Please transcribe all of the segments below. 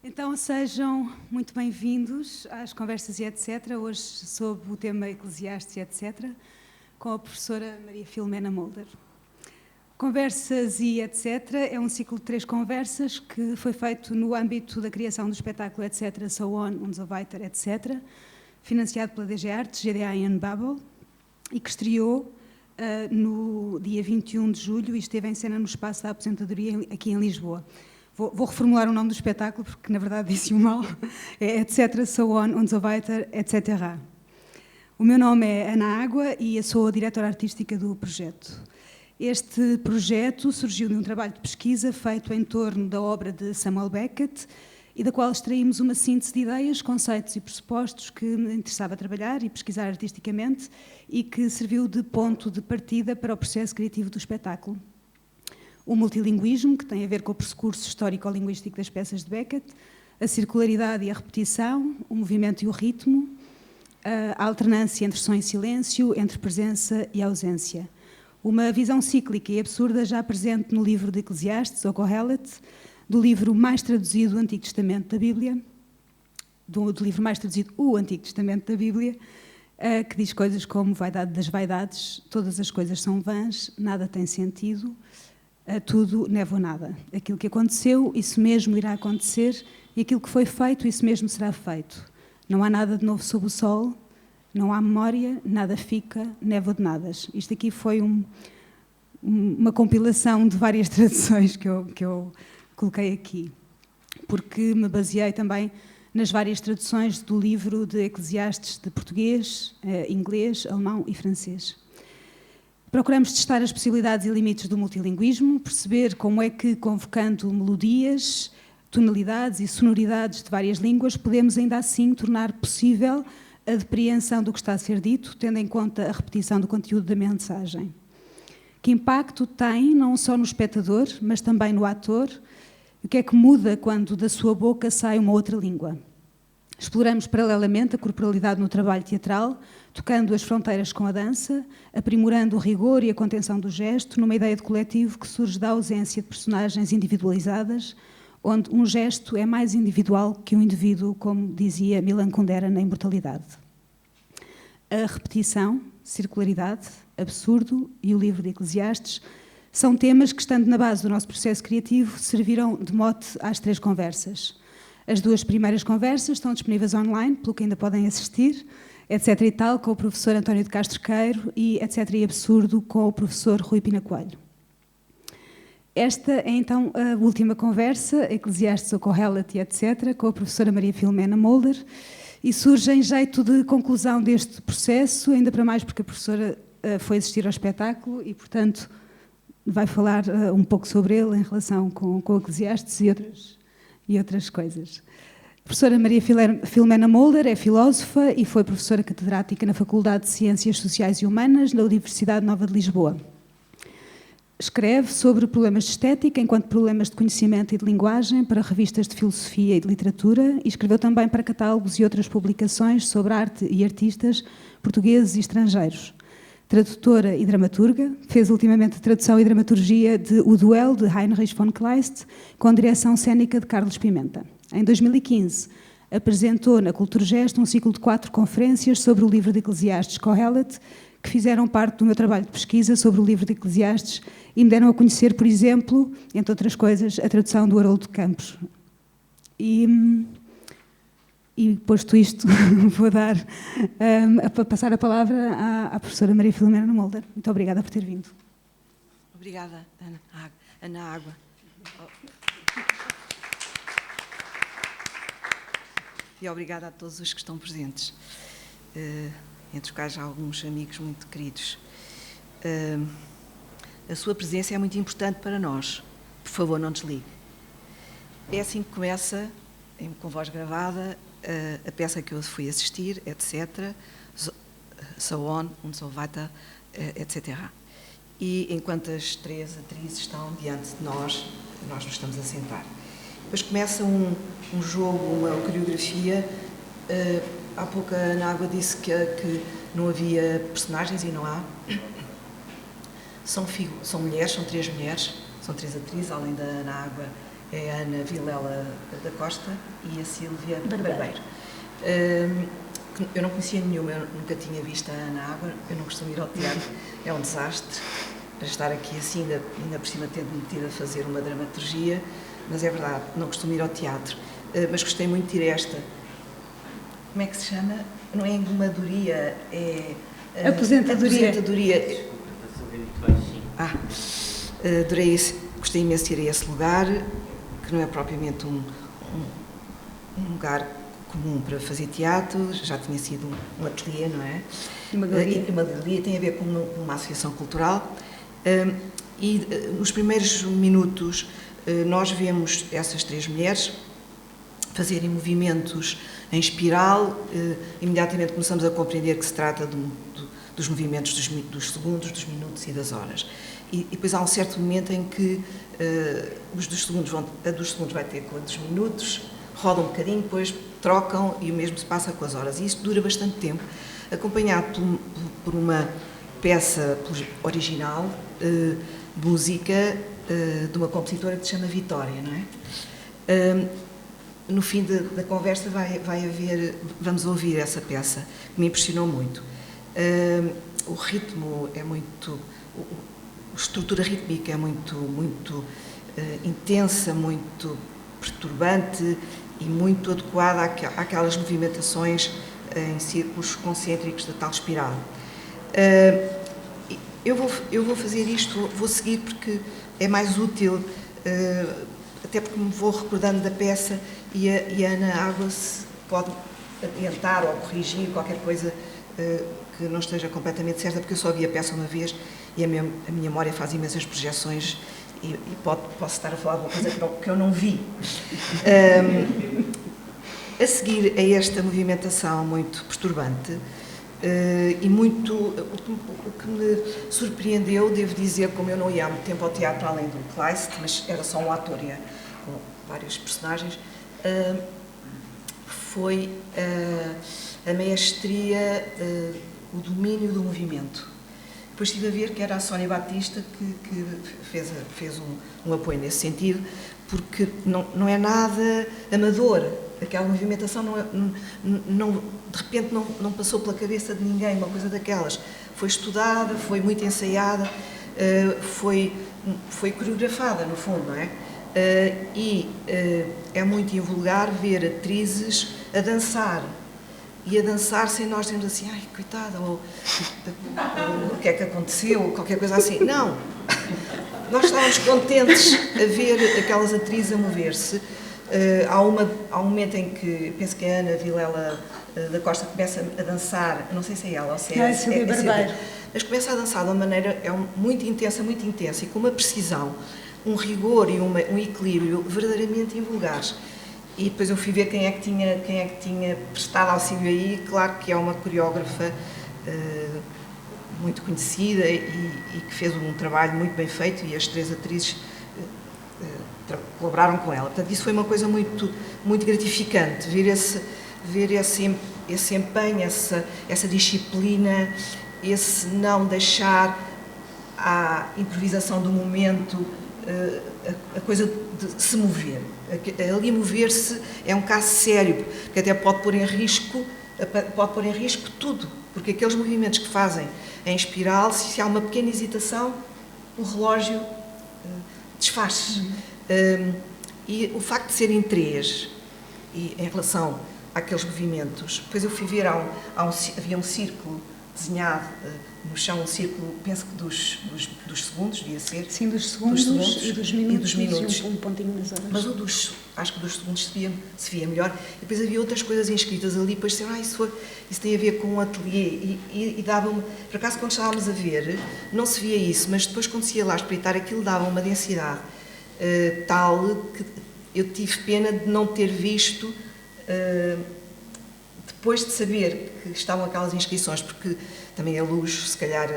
Então sejam muito bem-vindos às Conversas e etc. Hoje sob o tema Eclesiastes e etc. com a professora Maria Filomena Mulder. Conversas e etc. é um ciclo de 3 conversas que foi feito no âmbito da criação do espetáculo etc. So On und so weiter etc. financiado pela DG Artes, GDA e Unbubble e que estreou no dia 21 de julho e esteve em cena no Espaço da Aposentadoria aqui em Lisboa. Vou reformular o nome do espetáculo, porque na verdade disse-o mal. É etc. So On und so weiter, etc. O meu nome é Ana Água e eu sou a diretora artística do projeto. Este projeto surgiu de um trabalho de pesquisa feito em torno da obra de Samuel Beckett e da qual extraímos uma síntese de ideias, conceitos e pressupostos que me interessava trabalhar e pesquisar artisticamente e que serviu de ponto de partida para o processo criativo do espetáculo. O multilinguismo, que tem a ver com o percurso histórico-linguístico das peças de Beckett, a circularidade e a repetição, o movimento e o ritmo, a alternância entre som e silêncio, entre presença e ausência. Uma visão cíclica e absurda já presente no livro de Eclesiastes, ou Kohelet, do livro mais traduzido do Antigo Testamento da Bíblia, do livro mais traduzido, o Antigo Testamento da Bíblia, que diz coisas como vaidade das vaidades, todas as coisas são vãs, nada tem sentido, tudo neva ou nada. Aquilo que aconteceu, isso mesmo irá acontecer, e aquilo que foi feito, isso mesmo será feito. Não há nada de novo sob o sol, não há memória, nada fica, névoa de nadas. Isto aqui foi uma compilação de várias traduções que eu coloquei aqui, porque me baseei também nas várias traduções do livro de Eclesiastes de português, inglês, alemão e francês. Procuramos testar as possibilidades e limites do multilinguismo, perceber como é que, convocando melodias, tonalidades e sonoridades de várias línguas, podemos ainda assim tornar possível a depreensão do que está a ser dito, tendo em conta a repetição do conteúdo da mensagem. Que impacto tem, não só no espectador, mas também no ator? O que é que muda quando da sua boca sai uma outra língua? Exploramos paralelamente a corporalidade no trabalho teatral, tocando as fronteiras com a dança, aprimorando o rigor e a contenção do gesto, numa ideia de coletivo que surge da ausência de personagens individualizadas, onde um gesto é mais individual que um indivíduo, como dizia Milan Kundera na Imortalidade. A repetição, circularidade, absurdo e o livro de Eclesiastes são temas que, estando na base do nosso processo criativo, serviram de mote às 3 conversas. As 2 primeiras conversas estão disponíveis online, pelo que ainda podem assistir, etc. e tal, com o professor António de Castro Queiro e etc. e absurdo com o professor Rui Pina Coelho. Esta é então a última conversa, Eclesiastes ou Kohelet e etc., com a professora Maria Filomena Mulder, e surge em jeito de conclusão deste processo, ainda para mais porque a professora foi assistir ao espetáculo e, portanto, vai falar um pouco sobre ele em relação com Eclesiastes e outras coisas. A professora Maria Filomena Mulder é filósofa e foi professora catedrática na Faculdade de Ciências Sociais e Humanas da Universidade Nova de Lisboa. Escreve sobre problemas de estética enquanto problemas de conhecimento e de linguagem para revistas de filosofia e de literatura e escreveu também para catálogos e outras publicações sobre arte e artistas portugueses e estrangeiros. Tradutora e dramaturga, fez ultimamente a tradução e dramaturgia de O Duelo, de Heinrich von Kleist, com direção cênica de Carlos Pimenta. Em 2015, apresentou na Culturgest um ciclo de 4 conferências sobre o livro de Eclesiastes Kohelet, que fizeram parte do meu trabalho de pesquisa sobre o livro de Eclesiastes e me deram a conhecer, por exemplo, entre outras coisas, a tradução do Haroldo Campos. E posto isto, vou passar a palavra à professora Maria Filomena Mulder. Muito obrigada por ter vindo. Obrigada, Ana Água. E obrigada a todos os que estão presentes, entre os quais já alguns amigos muito queridos. A sua presença é muito importante para nós. Por favor, não desligue. É assim que começa, com voz gravada, a peça que eu fui assistir, etc. So On und so weiter, etc. E enquanto as 3 atrizes estão diante de nós nos estamos a sentar. Depois começa um jogo, uma coreografia. Há pouco a Ana Água disse que não havia personagens e não há. São mulheres, são 3 mulheres, são 3 atrizes, além da Ana Água é a Ana Vilela da Costa e a Sílvia Barbeiro. Eu não conhecia nenhuma, eu nunca tinha visto a Ana Água, eu não costumo ir ao teatro, é um desastre para estar aqui assim, ainda por cima tendo metido a fazer uma dramaturgia, mas é verdade, não costumo ir ao teatro, mas gostei muito de ir a esta, como é que se chama? Não é engomadoria, é... Aposentadoria. Desculpa, está-se a ouvir muito baixinho. Adorei isso, gostei imenso de ir a esse lugar, que não é propriamente um lugar comum para fazer teatro, já tinha sido um ateliê, não é? Uma galeria. Uma galeria tem a ver com uma associação cultural. E nos primeiros minutos nós vemos essas três mulheres fazerem movimentos em espiral, imediatamente começamos a compreender que se trata dos movimentos dos segundos, dos minutos e das horas. E depois há um certo momento em que a dos segundos vai ter com a dos minutos, rodam um bocadinho, depois trocam e o mesmo se passa com as horas. E isto dura bastante tempo, acompanhado por uma peça original, de música, de uma compositora que se chama Vitória, não é? No fim da conversa vamos ouvir essa peça, que me impressionou muito. O ritmo é muito... A estrutura rítmica é muito intensa, muito perturbante e muito adequada àquelas movimentações em círculos concêntricos da tal espiral. Eu vou fazer isto, vou seguir porque é mais útil, até porque me vou recordando da peça e a Ana Água se pode adiantar ou corrigir qualquer coisa que não esteja completamente certa, porque eu só vi a peça uma vez e a minha memória faz imensas projeções e posso estar a falar de uma coisa que eu não vi. A seguir a esta movimentação muito perturbante e muito... O que me surpreendeu, devo dizer, como eu não ia há muito tempo ao teatro além do Kleist, mas era só um ator com vários personagens, foi a maestria, o domínio do movimento. Depois estive a ver que era a Sónia Batista que fez um apoio nesse sentido, porque não é nada amador. Aquela movimentação de repente não passou pela cabeça de ninguém, uma coisa daquelas. Foi estudada, foi muito ensaiada, foi coreografada, no fundo, não é? E é muito invulgar ver atrizes a dançar. E a dançar sem nós termos assim, ai, coitada, ou o que é que aconteceu, ou qualquer coisa assim. Não! Nós estávamos contentes a ver aquelas atrizes a mover-se. Há um momento em que, penso que a Ana Vilela da Costa começa a dançar, não sei se é ela ou se é a Sílvia Barbeiro, mas começa a dançar de uma maneira muito intensa e com uma precisão, um rigor e um equilíbrio verdadeiramente invulgares. E depois eu fui ver quem é que tinha prestado auxílio aí. Claro que é uma coreógrafa muito conhecida e que fez um trabalho muito bem feito, e as três atrizes colaboraram com ela. Portanto, isso foi uma coisa muito, muito gratificante, ver esse empenho, essa disciplina, esse não deixar à improvisação do momento a coisa de se mover. Ali mover-se é um caso sério, porque até pode pôr em risco tudo, porque aqueles movimentos que fazem em espiral, se há uma pequena hesitação, o relógio desfaz-se. E o facto de serem três, e em relação àqueles movimentos, depois eu fui ver, havia um círculo desenhado no chão, um círculo, penso que dos segundos, devia ser. Sim, dos segundos e dos minutos. Um pontinho nas horas. Mas acho que dos segundos se via melhor. E depois havia outras coisas inscritas ali, depois disseram, isso tem a ver com um ateliê. E dava-me, por acaso, quando estávamos a ver, não se via isso, mas depois, quando se ia lá espreitar, aquilo dava uma densidade tal que eu tive pena de não ter visto, depois de saber que estavam aquelas inscrições, porque também a luz, se calhar,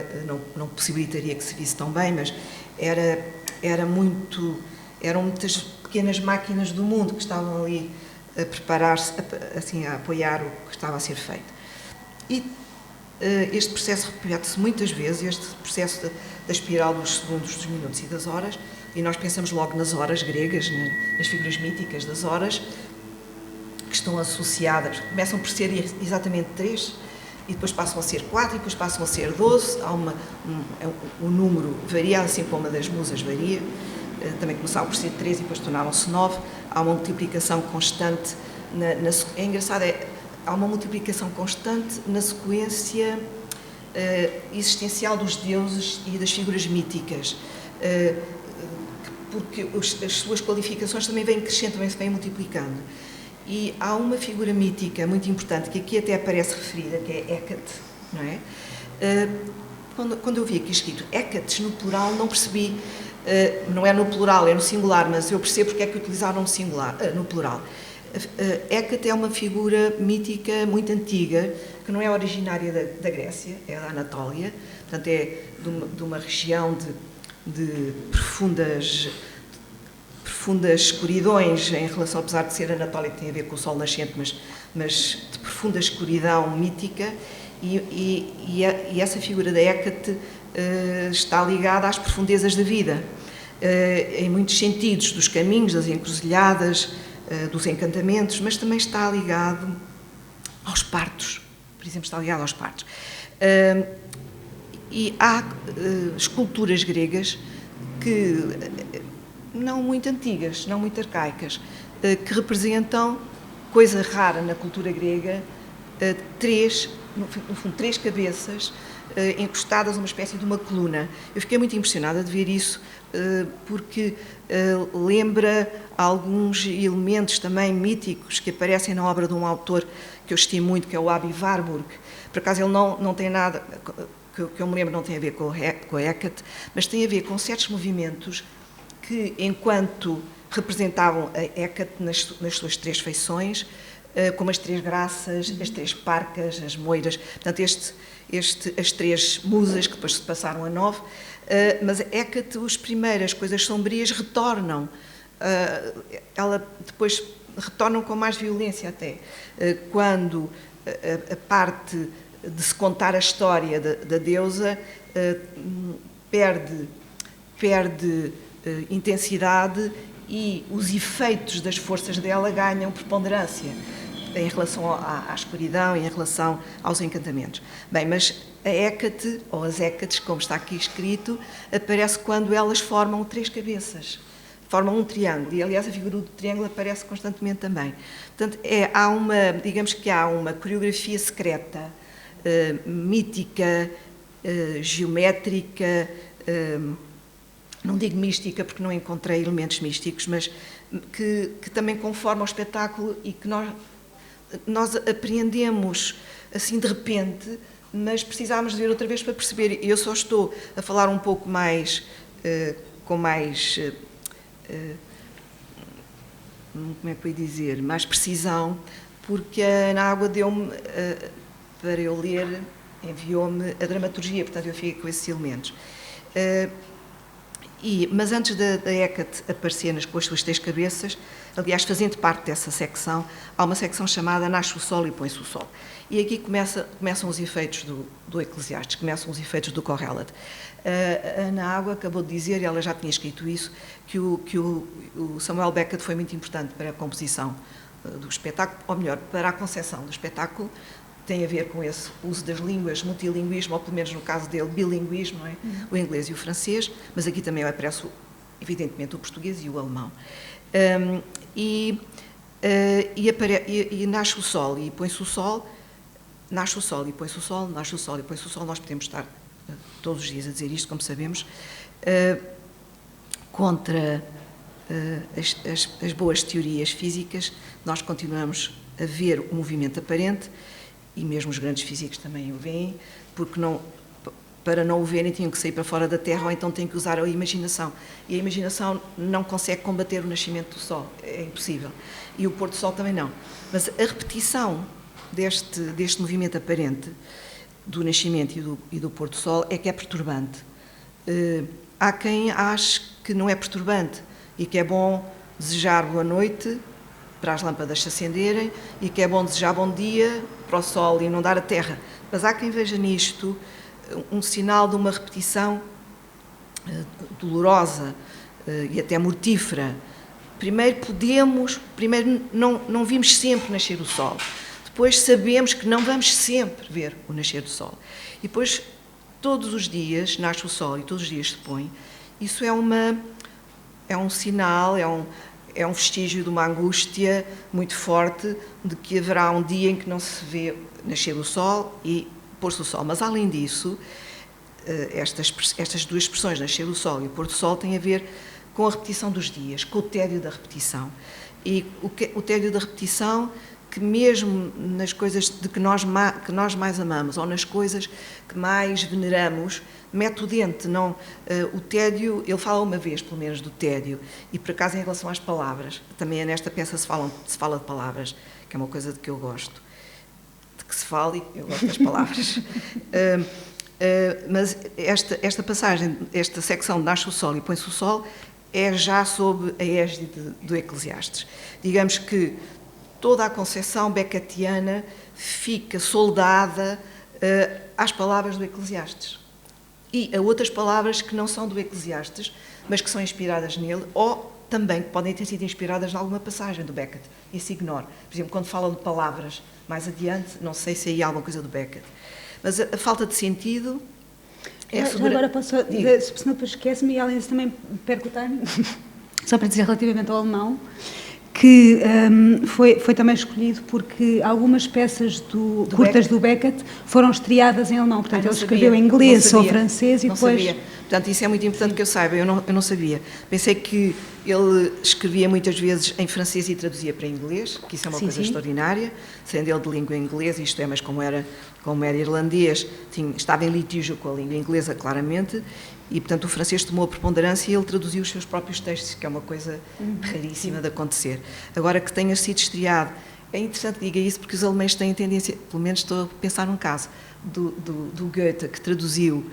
não possibilitaria que se visse tão bem, mas eram muitas pequenas máquinas do mundo que estavam ali a preparar-se, assim, a apoiar o que estava a ser feito. E este processo repete-se muitas vezes, este processo da espiral dos segundos, dos minutos e das horas, e nós pensamos logo nas horas gregas, nas figuras míticas das horas, que estão associadas, começam por ser exatamente 3, e depois passam a ser 4, e depois passam a ser 12, o número varia, assim como a das musas varia, também começavam por ser 3 e depois tornaram-se 9, há uma multiplicação constante, é engraçado, há uma multiplicação constante na sequência existencial dos deuses e das figuras míticas, porque as suas qualificações também vêm crescendo, também se vêm multiplicando. E há uma figura mítica muito importante, que aqui até aparece referida, que é Hécate, não é? Quando eu vi aqui escrito Hécates no plural, não percebi, não é no plural, é no singular, mas eu percebo porque é que utilizaram no plural. Hécate é uma figura mítica muito antiga, que não é originária da Grécia, é da Anatólia, portanto é de uma região de profundas escuridões em relação, apesar de ser Anatólia, que tem a ver com o sol nascente, mas de profunda escuridão mítica, e essa figura da Hécate está ligada às profundezas da vida, em muitos sentidos, dos caminhos, das encruzilhadas, dos encantamentos, mas também está ligado aos partos, por exemplo, está ligado aos partos. E há esculturas gregas que, não muito antigas, não muito arcaicas, que representam, coisa rara na cultura grega, no fundo, 3 cabeças encostadas a uma espécie de uma coluna. Eu fiquei muito impressionada de ver isso, porque lembra alguns elementos também míticos que aparecem na obra de um autor que eu estimo muito, que é o Aby Warburg. Por acaso ele não tem nada, que eu me lembro, não tem a ver com a Hécate, mas tem a ver com certos movimentos que, enquanto representavam a Hécate nas suas 3 feições, como as 3 graças, as 3 parcas, as moiras, portanto as 3 musas, que depois se passaram a 9, mas a Hécate, as primeiras coisas sombrias retornam, ela depois retornam com mais violência até, quando a parte de se contar a história da deusa perde intensidade e os efeitos das forças dela ganham preponderância em relação à escuridão e em relação aos encantamentos. Bem, mas a Hécate, ou as Hécates, como está aqui escrito, aparece quando elas formam 3 cabeças, formam um triângulo, e aliás a figura do triângulo aparece constantemente também. Portanto, digamos que há uma coreografia secreta, mítica, geométrica, não digo mística porque não encontrei elementos místicos, mas que também conforma o espetáculo e que nós apreendemos assim de repente, mas precisámos de ver outra vez para perceber. Eu só estou a falar um pouco mais, com mais, como é que eu ia dizer, mais precisão, porque a Ana Água deu-me, para eu ler, enviou-me a dramaturgia, portanto eu fiquei com esses elementos. Mas antes da Hécate aparecer com as suas 3 cabeças, aliás, fazendo parte dessa secção, há uma secção chamada Nasce o Sol e Põe-se o Sol. E aqui começam os efeitos do Eclesiastes, começam os efeitos do Corrélade. A Ana Água acabou de dizer, e ela já tinha escrito isso, que o Samuel Beckett foi muito importante para a composição do espetáculo, ou melhor, para a concepção do espetáculo. Tem a ver com esse uso das línguas, multilinguismo, ou pelo menos no caso dele, bilinguismo, não é? O inglês e o francês, mas aqui também aparece, evidentemente, o português e o alemão. E nasce o sol e põe-se o sol, nasce o sol e põe-se o sol, nasce o sol e põe-se o sol. Nós podemos estar todos os dias a dizer isto, como sabemos, contra as boas teorias físicas. Nós continuamos a ver o movimento aparente, e mesmo os grandes físicos também o veem, porque para não o verem tinham que sair para fora da Terra, ou então têm que usar a imaginação. E a imaginação não consegue combater o nascimento do Sol, é impossível. E o pôr do Sol também não. Mas a repetição deste movimento aparente, do nascimento e do pôr do Sol, é que é perturbante. Há quem ache que não é perturbante e que é bom desejar boa noite para as lâmpadas se acenderem e que é bom desejar bom dia para o sol inundar a terra. Mas há quem veja nisto um sinal de uma repetição dolorosa, e até mortífera. Primeiro não vimos sempre nascer o sol. Depois sabemos que não vamos sempre ver o nascer do sol. E depois, todos os dias nasce o sol e todos os dias se põe. Isso é um sinal, é um vestígio de uma angústia muito forte de que haverá um dia em que não se vê nascer o sol e pôr-se o sol. Mas, além disso, estas duas expressões, nascer o sol e o pôr do sol, têm a ver com a repetição dos dias, com o tédio da repetição. E o tédio da repetição, que mesmo nas coisas que nós mais amamos, ou nas coisas que mais veneramos, mete o dente. O tédio, ele fala uma vez, pelo menos, do tédio. E, por acaso, em relação às palavras, também nesta peça se fala de palavras, que é uma coisa de que eu gosto. De que se fale, eu gosto das palavras. Mas esta passagem, esta secção de nasce o sol e põe-se o sol, é já sob a égide do Eclesiastes. Digamos que toda a concepção beckettiana fica soldada às palavras do Eclesiastes e a outras palavras que não são do Eclesiastes, mas que são inspiradas nele, ou também que podem ter sido inspiradas em alguma passagem do Beckett. Isso ignoro. Por exemplo, quando falam de palavras mais adiante, não sei se aí há alguma coisa do Beckett. Mas a falta de sentido é agora posso, senão depois esquece-me e além disso também perco o time, só para dizer relativamente ao alemão, que foi também escolhido porque algumas peças curtas do Beckett foram estreadas em alemão, portanto ele escreveu em inglês ou francês e depois... Sabia. Portanto, isso é muito importante que eu saiba, eu não sabia. Pensei que ele escrevia muitas vezes em francês e traduzia para inglês, que isso é uma coisa extraordinária, sendo ele de língua inglesa, isto é, mas como era irlandês, estava em litígio com a língua inglesa, claramente, e, portanto, o francês tomou a preponderância e ele traduziu os seus próprios textos, que é uma coisa raríssima de acontecer. Agora, que tenha sido estreado, é interessante que diga isso, porque os alemães têm tendência, pelo menos estou a pensar num caso, do Goethe, que traduziu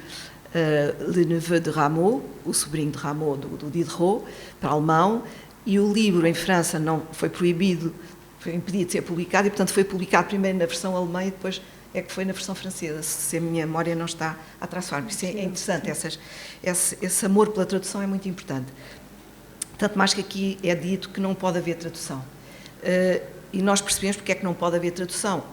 Le Neveu de Rameau, o sobrinho de Rameau, do Diderot, para alemão, e o livro em França não foi proibido, foi impedido de ser publicado, e, portanto, foi publicado primeiro na versão alemã e depois é que foi na versão francesa, se a minha memória não está a traçar-me. Isso é interessante, esse amor pela tradução é muito importante. Tanto mais que aqui é dito que não pode haver tradução. E nós percebemos porque é que não pode haver tradução.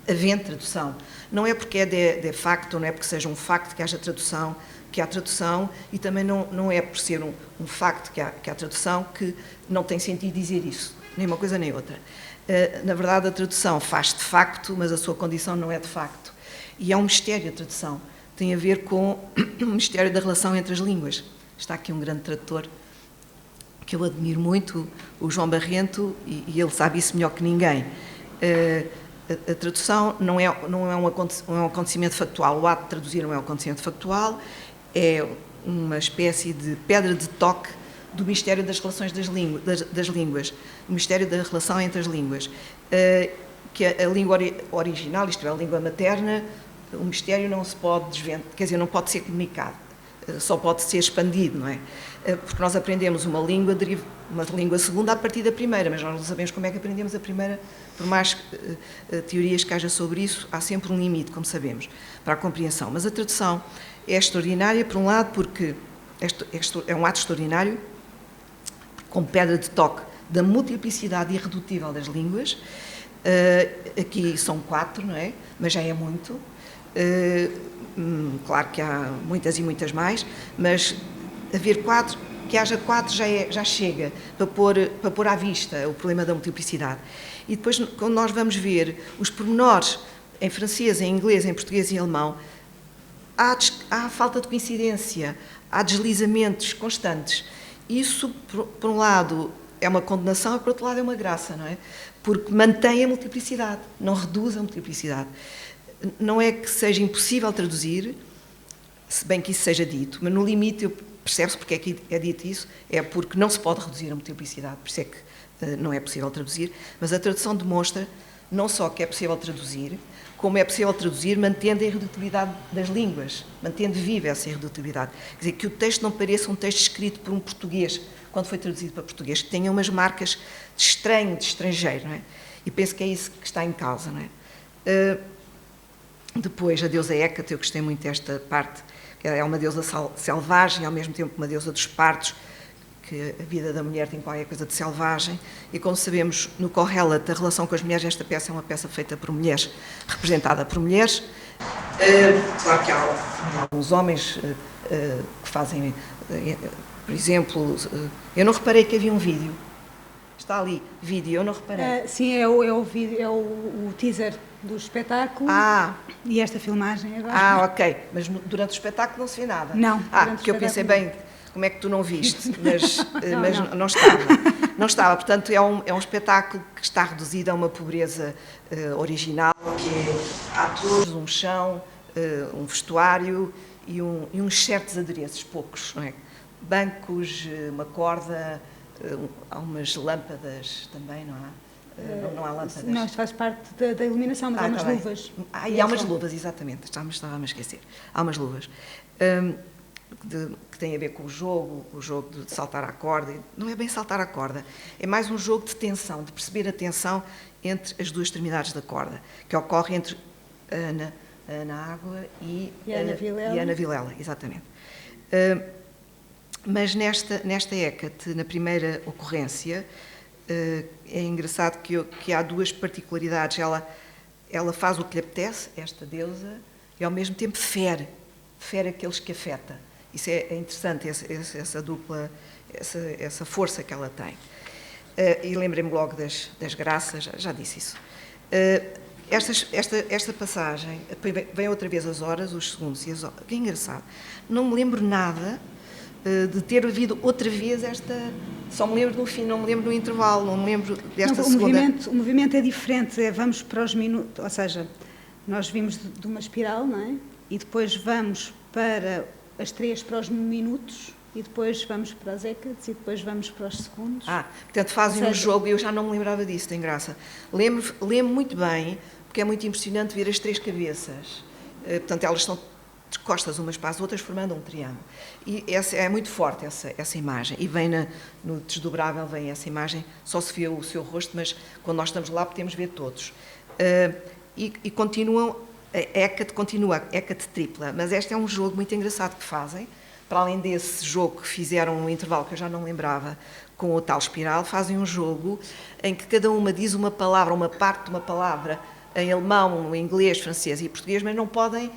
Havendo tradução. Não é porque é de facto, não é porque seja um facto que haja tradução, que há tradução, e também não é por ser um facto que há tradução que não tem sentido dizer isso, nem uma coisa nem outra. Na verdade, a tradução faz de facto, mas a sua condição não é de facto. E é um mistério a tradução. Tem a ver com o mistério da relação entre as línguas. Está aqui um grande tradutor que eu admiro muito, o João Barrento, e ele sabe isso melhor que ninguém. A tradução não é um acontecimento factual. O ato de traduzir não é um acontecimento factual, é uma espécie de pedra de toque do mistério das relações das línguas, o mistério da relação entre as línguas, que a língua original, isto é, a língua materna, o mistério não se pode desvendar, quer dizer, não pode ser comunicado, só pode ser expandido, não é? Porque nós aprendemos uma língua segunda a partir da primeira, mas nós não sabemos como é que aprendemos a primeira, por mais teorias que haja sobre isso, há sempre um limite, como sabemos, para a compreensão. Mas a tradução é extraordinária, por um lado, porque é um ato extraordinário, com pedra de toque da multiplicidade irredutível das línguas. Aqui são 4, não é? Mas já é muito. Claro que há muitas e muitas mais, mas haver 4, que haja 4 já chega para pôr à vista o problema da multiplicidade. E depois, quando nós vamos ver os pormenores em francês, em inglês, em português e em alemão, há falta de coincidência, há deslizamentos constantes. Isso, por um lado, é uma condenação e, por outro lado, é uma graça, não é? Porque mantém a multiplicidade, não reduz a multiplicidade. Não é que seja impossível traduzir, se bem que isso seja dito, mas no limite, percebe-se porque é que é dito isso, é porque não se pode reduzir a multiplicidade, por isso é que não é possível traduzir, mas a tradução demonstra não só que é possível traduzir, como é possível traduzir mantendo a irredutibilidade das línguas, mantendo viva essa irredutibilidade. Quer dizer, que o texto não pareça um texto escrito por um português, quando foi traduzido para português, que tenha umas marcas de estranho, de estrangeiro, não é? E penso que é isso que está em causa, não é? Depois, a deusa Hécate, eu gostei muito desta parte, que é uma deusa selvagem, ao mesmo tempo uma deusa dos partos, que a vida da mulher tem qualquer coisa de selvagem, e como sabemos, no Kohelet, a relação com as mulheres, esta peça é uma peça feita por mulheres, representada por mulheres. Claro que há alguns homens que fazem, por exemplo, eu não reparei que havia um vídeo. Está ali, vídeo, eu não reparei. Sim, é o vídeo, é o teaser do espetáculo e esta filmagem agora. Ok, mas durante o espetáculo não se vê nada? Não. Porque eu pensei bem, como é que tu não viste? Mas não estava. Não estava, portanto é um espetáculo que está reduzido a uma pobreza original, que é atores, um chão, um vestuário e uns certos adereços, poucos, não é? Bancos, uma corda, há umas lâmpadas também, não há? Não há lâmpadas. Não, isto faz parte da iluminação, mas há umas luvas. E há umas luvas, exatamente, estava-me a esquecer. Há umas luvas. Que tem a ver com o jogo de saltar à corda. Não é bem saltar à corda, é mais um jogo de tensão, de perceber a tensão entre as duas extremidades da corda, que ocorre entre a Ana Água e a Ana Vilela, exatamente. Mas nesta Hecate, na primeira ocorrência, é engraçado que há duas particularidades. Ela faz o que lhe apetece, esta deusa, e ao mesmo tempo fere aqueles que afeta. Isso é interessante, essa dupla, essa força que ela tem. E lembrei-me logo das graças, já disse isso. Esta passagem, vem outra vez as horas, os segundos e as horas. Que engraçado. Não me lembro nada de ter havido outra vez só me lembro no fim, não me lembro no intervalo, não me lembro desta segunda. O movimento é diferente, vamos para os minutos, ou seja, nós vimos de uma espiral, não é? E depois vamos para as 3 para os minutos, e depois vamos para as Hecades, e depois vamos para os segundos. Portanto fazem um jogo, e eu já não me lembrava disso, tem graça. Lembro muito bem, porque é muito impressionante ver as 3 cabeças. Portanto, elas estão de costas umas para as outras, formando um triângulo. E é muito forte essa imagem. E vem no desdobrável, vem essa imagem, só se vê o seu rosto, mas quando nós estamos lá podemos ver todos. E continuam, a Hecate continua, a Hecate tripla, mas este é um jogo muito engraçado que fazem, para além desse jogo que fizeram um intervalo que eu já não lembrava, com o tal espiral, fazem um jogo em que cada uma diz uma palavra, uma parte de uma palavra, em alemão, em inglês, francês e português, mas não podem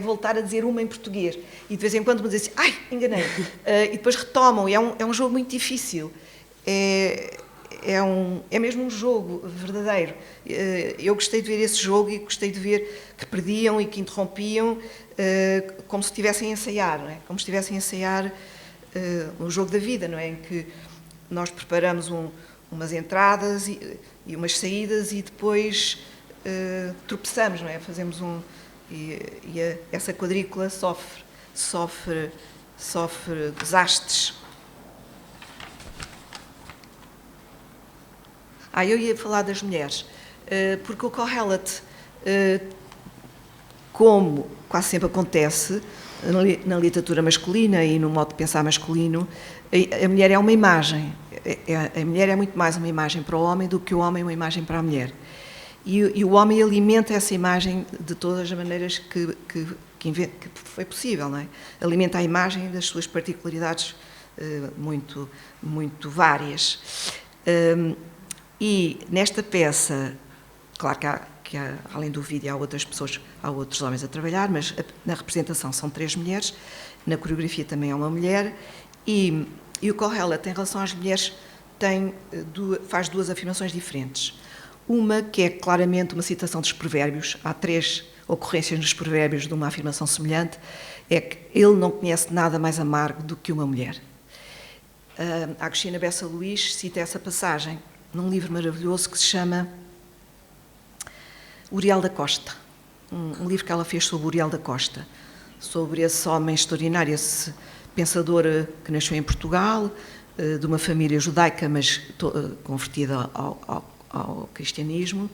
voltar a dizer uma em português. E de vez em quando me dizem assim, enganei. E depois retomam, e é um jogo muito difícil. É mesmo um jogo verdadeiro. Eu gostei de ver esse jogo e gostei de ver que perdiam e que interrompiam, como se estivessem a ensaiar, não é? Como se estivessem a ensaiar um jogo da vida, não é? Em que nós preparamos umas entradas e umas saídas e depois tropeçamos, não é? Fazemos essa quadrícula sofre desastres. Eu ia falar das mulheres, porque o Kohelet, como quase sempre acontece na literatura masculina e no modo de pensar masculino, a mulher é uma imagem. A mulher é muito mais uma imagem para o homem do que o homem uma imagem para a mulher. E o homem alimenta essa imagem de todas as maneiras que foi possível, não é? Alimenta a imagem das suas particularidades muito, muito várias. E nesta peça, claro que além do vídeo há outras pessoas, há outros homens a trabalhar, mas na representação são 3 mulheres, na coreografia também é uma mulher, e o Kohelet, em relação às mulheres, faz 2 afirmações diferentes. Uma que é claramente uma citação dos provérbios, há 3 ocorrências nos provérbios de uma afirmação semelhante, é que ele não conhece nada mais amargo do que uma mulher. A Agostina Bessa Luís cita essa passagem num livro maravilhoso que se chama Uriel da Costa, um livro que ela fez sobre Uriel da Costa, sobre esse homem extraordinário, esse pensador que nasceu em Portugal, de uma família judaica, mas convertida ao cristianismo,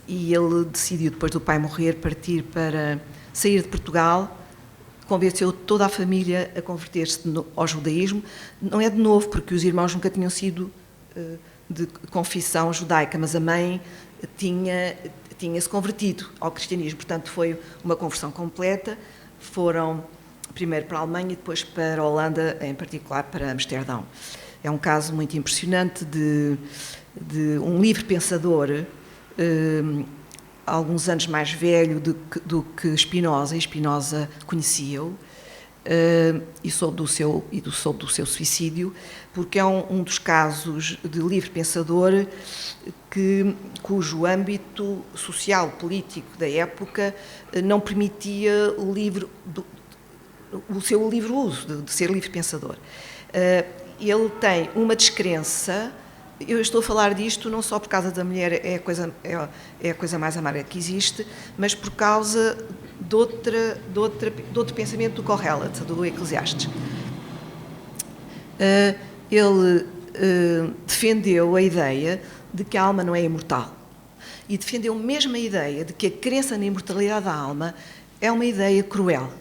e ele decidiu, depois do pai morrer, partir para sair de Portugal, convenceu toda a família a converter-se ao judaísmo. Não é de novo, porque os irmãos nunca tinham sido de confissão judaica, mas a mãe tinha-se convertido ao cristianismo, portanto foi uma conversão completa. Foram primeiro para a Alemanha e depois para a Holanda, em particular para Amsterdão. É um caso muito impressionante de um livre pensador, alguns anos mais velho do que Spinoza, e Spinoza conhecia-o, e soube do seu suicídio, porque é um dos casos de livre pensador cujo âmbito social, político da época não permitia o seu livre uso, de ser livre pensador. Ele tem uma descrença. Eu estou a falar disto não só por causa da mulher, é a coisa mais amarga que existe, mas por causa de outro pensamento do Kohelet, do Eclesiastes. Ele defendeu a ideia de que a alma não é imortal. E defendeu mesmo a ideia de que a crença na imortalidade da alma é uma ideia cruel.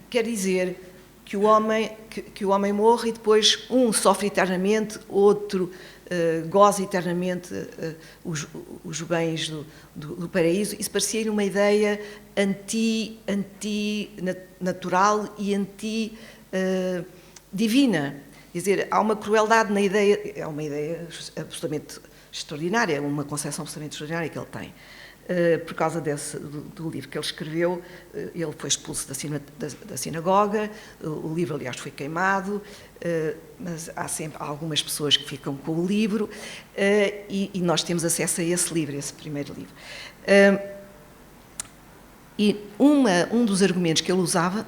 Quer dizer que o homem morre e depois um sofre eternamente, outro goza eternamente os bens do paraíso. Isso parecia-lhe uma ideia anti-natural e anti-divina. Quer dizer, há uma crueldade na ideia, é uma ideia absolutamente extraordinária, uma concepção absolutamente extraordinária que ele tem. Por causa do livro que ele escreveu, ele foi expulso da sinagoga, o livro, aliás, foi queimado, mas há sempre algumas pessoas que ficam com o livro, e nós temos acesso a esse livro, esse primeiro livro. E um dos argumentos que ele usava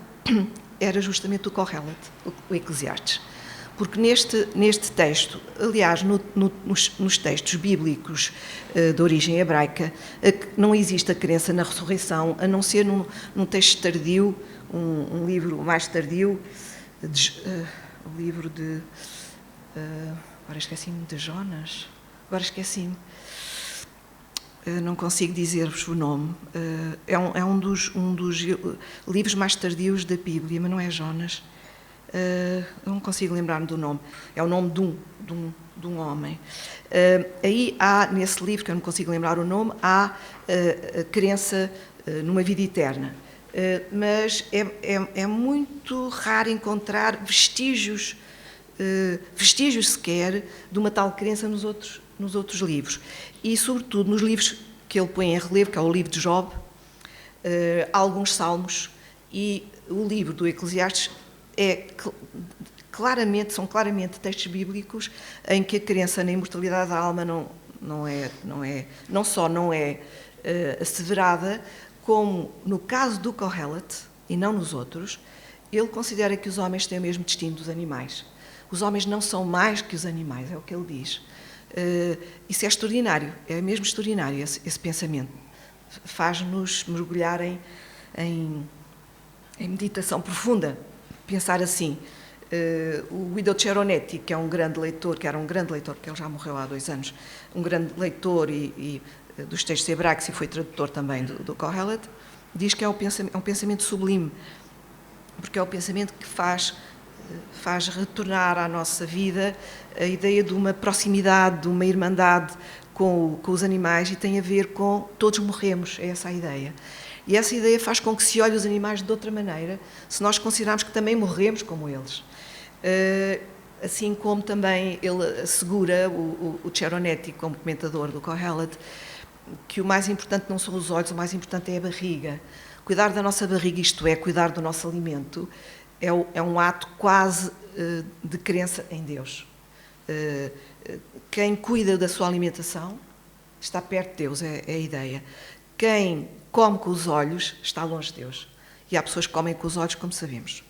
era justamente o Kohelet, o Eclesiastes. Porque neste texto, aliás, nos textos bíblicos de origem hebraica, não existe a crença na ressurreição, a não ser num texto tardio, um livro mais tardio, o livro de... agora esqueci-me de Jonas, não consigo dizer-vos o nome. É um dos livros mais tardios da Bíblia, mas não é Jonas. Não consigo lembrar-me do nome. É o nome de um homem. Aí há, nesse livro, que eu não consigo lembrar o nome, há a crença numa vida eterna. Mas é muito raro encontrar vestígios sequer de uma tal crença nos outros livros. E, sobretudo, nos livros que ele põe em relevo, que é o livro de Job, alguns salmos, e o livro do Eclesiastes são claramente textos bíblicos em que a crença na imortalidade da alma não só não é asseverada, como no caso do Kohelet, e não nos outros, ele considera que os homens têm o mesmo destino dos animais. Os homens não são mais que os animais, é o que ele diz. Isso é extraordinário, é mesmo extraordinário esse pensamento. Faz-nos mergulhar em meditação profunda. Pensar assim, o Guido Ceronetti, que era um grande leitor, porque ele já morreu há 2 anos, um grande leitor e dos textos hebraicos e foi tradutor também do Kohelet, diz que é um pensamento sublime, porque é o pensamento que faz retornar à nossa vida a ideia de uma proximidade, de uma irmandade com os animais, e tem a ver com todos morremos, é essa a ideia. E essa ideia faz com que se olhe os animais de outra maneira, se nós considerarmos que também morremos como eles. Assim como também ele assegura, o Ceronetti, como comentador do Kohelet, que o mais importante não são os olhos, o mais importante é a barriga. Cuidar da nossa barriga, isto é, cuidar do nosso alimento, é um ato quase de crença em Deus. Quem cuida da sua alimentação está perto de Deus, é a ideia. Quem come com os olhos está longe de Deus. E há pessoas que comem com os olhos, como sabemos.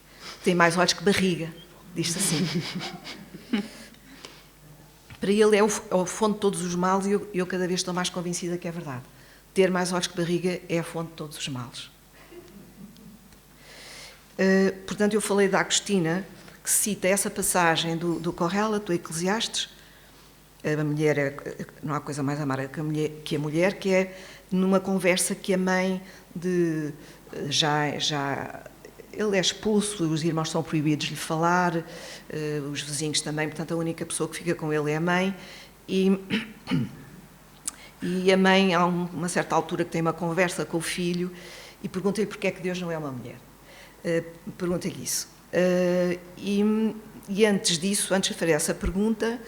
Têm mais olhos que barriga, diz-se assim. Para ele é a fonte de todos os males, e eu cada vez estou mais convencida que é verdade. Ter mais olhos que barriga é a fonte de todos os males. Portanto, eu falei da Agostina, que cita essa passagem do Kohelet, do Eclesiastes. A mulher, não há coisa mais amarga que a mulher, que é numa conversa que a mãe ele é expulso, os irmãos são proibidos de lhe falar, os vizinhos também, portanto a única pessoa que fica com ele é a mãe, e a mãe, há uma certa altura que tem uma conversa com o filho, e pergunta-lhe porque é que Deus não é uma mulher. Pergunta-lhe isso. E antes disso, antes de fazer essa pergunta,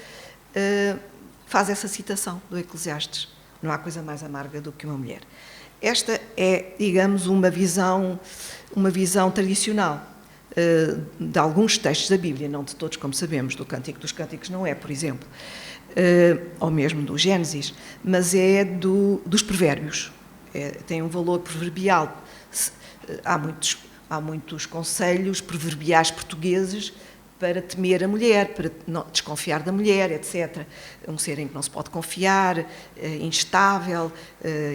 faz essa citação do Eclesiastes. Não há coisa mais amarga do que uma mulher. Esta é, digamos, uma visão tradicional de alguns textos da Bíblia, não de todos, como sabemos, do Cântico dos Cânticos não é, por exemplo, ou mesmo do Gênesis, mas é dos provérbios. Tem um valor proverbial. Há muitos conselhos proverbiais portugueses para temer a mulher, para não desconfiar da mulher, etc. Um ser em que não se pode confiar, instável,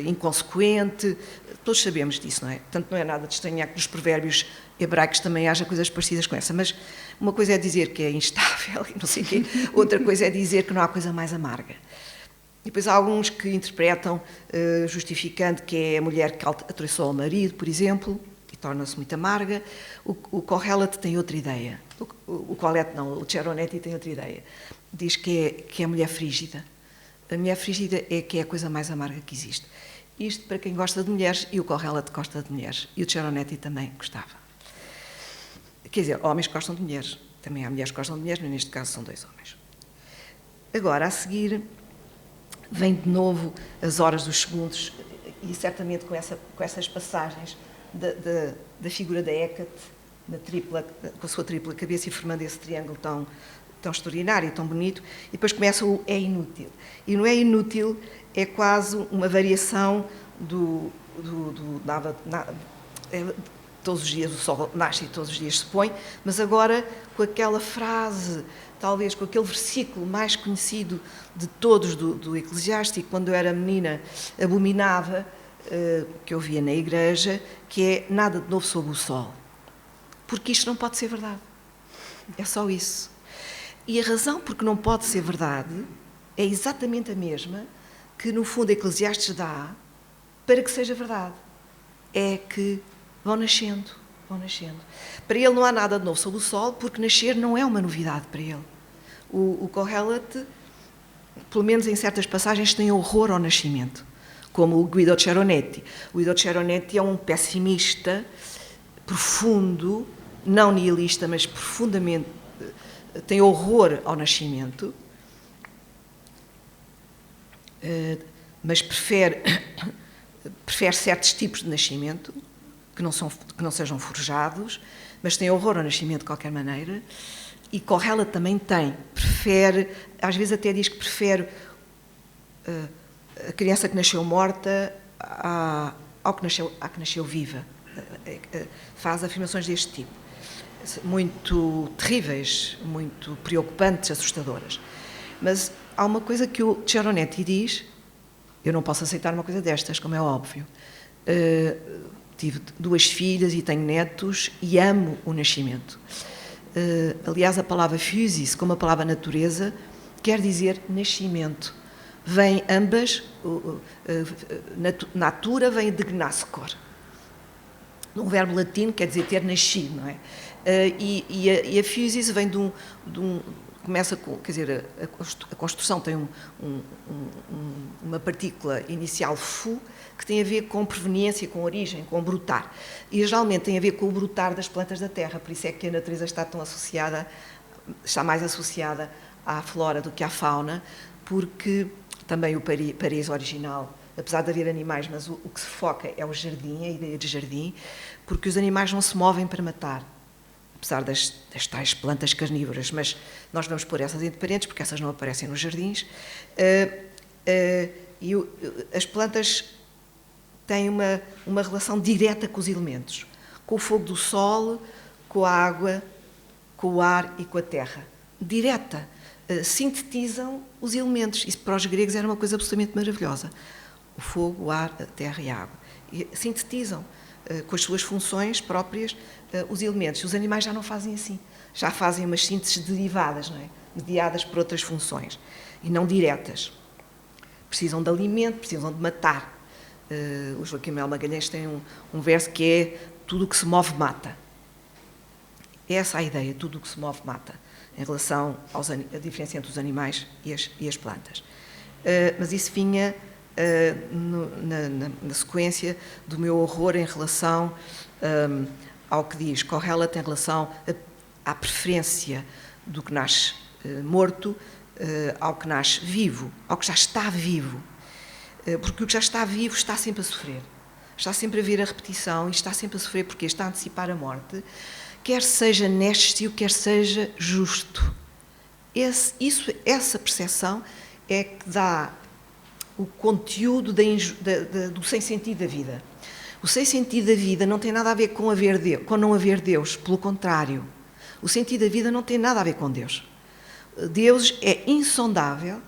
inconsequente, todos sabemos disso, não é? Portanto, não é nada de estranhar que nos provérbios hebraicos também haja coisas parecidas com essa, mas uma coisa é dizer que é instável e não sei o quê, outra coisa é dizer que não há coisa mais amarga. E depois há alguns que interpretam, justificando que é a mulher que atraiçou o marido, por exemplo, e torna-se muito amarga. O Kohelet tem outra ideia. O Kohelet não, o Cheronetti tem outra ideia. Diz que é a mulher frígida. A mulher frígida é que é a coisa mais amarga que existe. Isto para quem gosta de mulheres, e o Kohelet gosta de mulheres, e o Cheronetti também gostava. Quer dizer, homens que gostam de mulheres. Também há mulheres que gostam de mulheres, mas neste caso são 2 homens. Agora, a seguir, vem de novo as horas dos segundos, e certamente com essas passagens da figura da Hecate, com a sua tripla cabeça e formando esse triângulo tão extraordinário, tão bonito, e depois começa o é inútil. E no é inútil é quase uma variação todos os dias o sol nasce e todos os dias se põe, mas agora com aquela frase, talvez com aquele versículo mais conhecido de todos do Eclesiástico, quando eu era menina, abominava, que eu via na igreja, que é nada de novo sob o sol. Porque isto não pode ser verdade. É só isso. E a razão porque não pode ser verdade é exatamente a mesma que, no fundo, Eclesiastes dá para que seja verdade. É que vão nascendo. Para ele não há nada de novo sob o sol, porque nascer não é uma novidade para ele. O Kohelet, pelo menos em certas passagens, tem horror ao nascimento, como o Guido Cheronetti. O Guido Cheronetti é um pessimista profundo, não nihilista, mas profundamente, tem horror ao nascimento, mas prefere certos tipos de nascimento, que não sejam forjados, mas tem horror ao nascimento de qualquer maneira. E Kohelet também prefere, às vezes até diz que prefere a criança que nasceu morta à que nasceu viva. Faz afirmações deste tipo, muito terríveis, muito preocupantes, assustadoras. Mas há uma coisa que o Cheronetti diz: eu não posso aceitar uma coisa destas, como é óbvio. Tive 2 filhas e tenho netos e amo o nascimento. Aliás, a palavra physis, como a palavra natureza, quer dizer nascimento. Vem ambas, natura vem de gnascor. Um verbo latino quer dizer ter nascido, não é? E a physis vem de um começa com, quer dizer, a construção tem uma partícula inicial fu, que tem a ver com proveniência, com origem, com brotar. E geralmente tem a ver com o brotar das plantas da terra, por isso é que a natureza está mais associada à flora do que à fauna, porque também o Paris original, apesar de haver animais, mas o que se foca é o jardim, a ideia de jardim, porque os animais não se movem para matar, apesar das tais plantas carnívoras, mas nós vamos pôr essas entre parênteses, porque essas não aparecem nos jardins. E as plantas têm uma relação direta com os elementos, com o fogo do sol, com a água, com o ar e com a terra. Direta. Sintetizam os elementos. Isso para os gregos era uma coisa absolutamente maravilhosa. O fogo, o ar, a terra e a água. E sintetizam com as suas funções próprias os elementos. Os animais já não fazem assim. Já fazem umas sínteses derivadas, não é? Mediadas por outras funções e não diretas. Precisam de alimento, precisam de matar. O Joaquim Mel Magalhães tem um verso que é tudo o que se move mata. Essa é a ideia, tudo o que se move mata, em relação à diferença entre os animais e as plantas. Mas isso vinha na sequência do meu horror em relação ao que diz Kohelet em relação à preferência do que nasce morto ao que nasce vivo, ao que já está vivo. Porque o que já está vivo está sempre a sofrer. Está sempre a ver a repetição e está sempre a sofrer porque está a antecipar a morte, quer seja nécio, quer seja justo. Essa percepção é que dá o conteúdo do sem sentido da vida. O sem sentido da vida não tem nada a ver com não haver Deus, pelo contrário. O sentido da vida não tem nada a ver com Deus. Deus é insondável,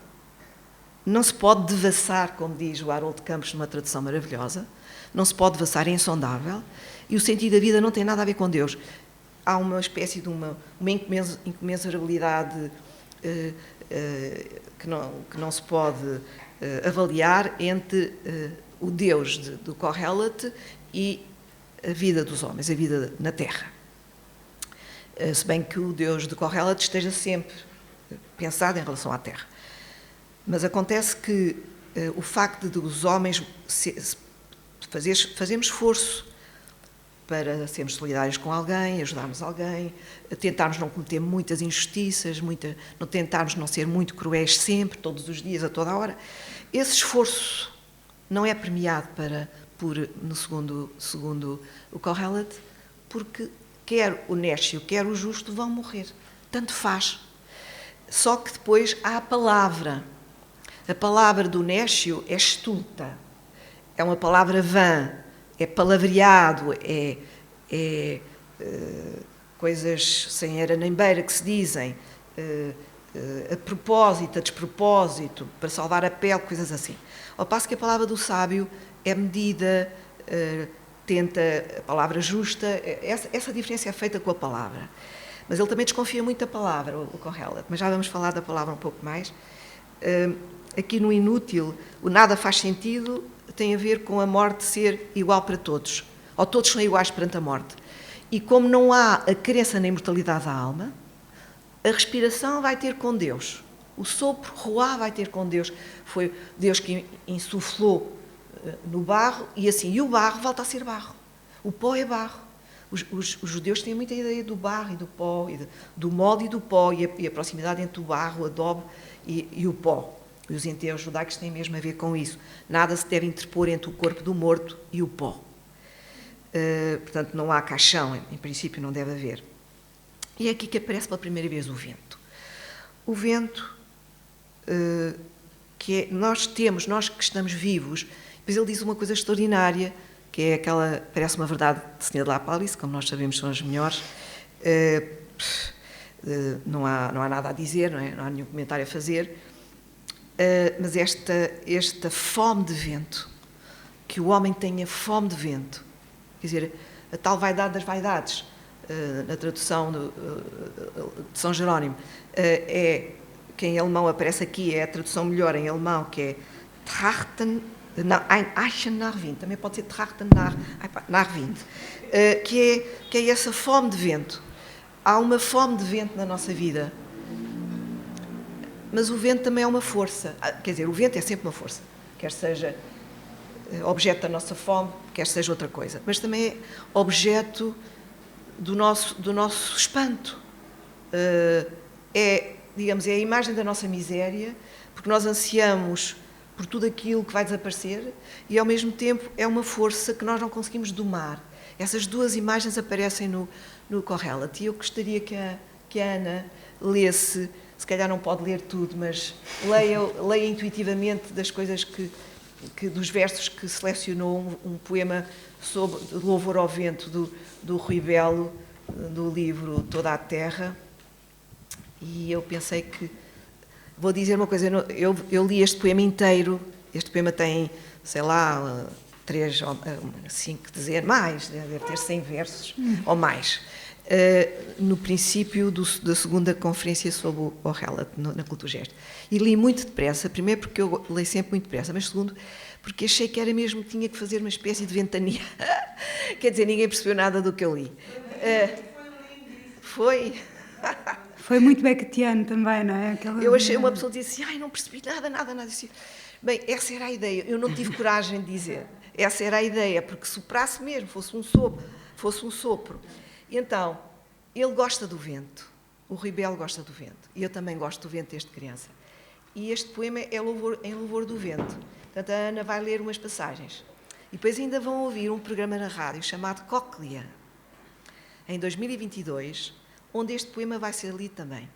não se pode devassar, como diz o Harold Campos numa tradução maravilhosa, não se pode devassar, é insondável, e o sentido da vida não tem nada a ver com Deus. Há uma espécie de uma incomensurabilidade que não se pode avaliar entre o Deus do Kohelet e a vida dos homens, a vida na Terra. Se bem que o Deus de Kohelet esteja sempre pensado em relação à Terra. Mas acontece que o facto de os homens fazermos esforço para sermos solidários com alguém, ajudarmos alguém, tentarmos não cometer muitas injustiças, tentarmos não ser muito cruéis sempre, todos os dias, a toda a hora, esse esforço não é premiado segundo o Kohelet, porque quer o nécio, quer o justo vão morrer. Tanto faz. Só que depois há a palavra. A palavra do nécio é estulta. É uma palavra vã. É palavreado. É coisas sem era nem beira que se dizem. A propósito, a despropósito, para salvar a pele, coisas assim. Ao passo que a palavra do sábio é medida, tenta a palavra justa. Essa diferença é feita com a palavra. Mas ele também desconfia muito da palavra, o Kohelet, mas já vamos falar da palavra um pouco mais. Aqui no inútil, o nada faz sentido, tem a ver com a morte ser igual para todos, ou todos são iguais perante a morte. E como não há a crença na imortalidade da alma, a respiração vai ter com Deus, o sopro, ruá, vai ter com Deus. Foi Deus que insuflou no barro, e o barro volta a ser barro. O pó é barro. Os judeus têm muita ideia do barro e do pó, do molde e do pó, e a proximidade entre o barro, o adobe e o pó. E os enterros judaicos têm mesmo a ver com isso. Nada se deve interpor entre o corpo do morto e o pó. Portanto, não há caixão, em princípio não deve haver. E é aqui que aparece pela primeira vez o vento. O vento que nós temos, nós que estamos vivos. Depois ele diz uma coisa extraordinária, que é aquela, parece uma verdade de Senhor de La Palice, como nós sabemos são as melhores, não há nada a dizer, não há nenhum comentário a fazer, mas esta fome de vento, que o homem tenha fome de vento, quer dizer, a tal vaidade das vaidades, na tradução de São Jerónimo, que em alemão aparece aqui, é a tradução melhor em alemão, que é Trachten, ein Eichen nach Wind, também pode ser Trachten nach Wind, que é essa fome de vento. Há uma fome de vento na nossa vida, mas o vento também é uma força, quer dizer, o vento é sempre uma força, quer seja objeto da nossa fome, quer seja outra coisa, mas também é objeto do nosso espanto, digamos, é a imagem da nossa miséria, porque nós ansiamos por tudo aquilo que vai desaparecer e, ao mesmo tempo, é uma força que nós não conseguimos domar. Essas duas imagens aparecem no Kohelet e eu gostaria que a Ana lesse, se calhar não pode ler tudo, mas leia intuitivamente das coisas dos versos que selecionou, um poema sobre louvor ao vento do Rui Belo, do livro Toda a Terra, e eu pensei que vou dizer uma coisa, eu li este poema inteiro, este poema tem, sei lá, 3 ou 5 dezenas, mais, deve ter 100 versos ou mais, no princípio da segunda conferência sobre o Kohelet, na Culturgest. E li muito depressa, primeiro porque eu leio sempre muito depressa, mas segundo porque achei que era mesmo que tinha que fazer uma espécie de ventania. Quer dizer, ninguém percebeu nada do que eu li. Foi... Foi muito Beckettiano também, não é? Eu achei uma pessoa que disse assim, não percebi nada. Bem, essa era a ideia. Eu não tive coragem de dizer. Essa era a ideia, porque soprasse mesmo, fosse um sopro. Então, ele gosta do vento. O Rui Belo gosta do vento. E eu também gosto do vento desde criança. E este poema é em louvor do vento. Portanto, a Ana vai ler umas passagens. E depois ainda vão ouvir um programa na rádio chamado Cóclea, em 2022, onde este poema vai ser lido também.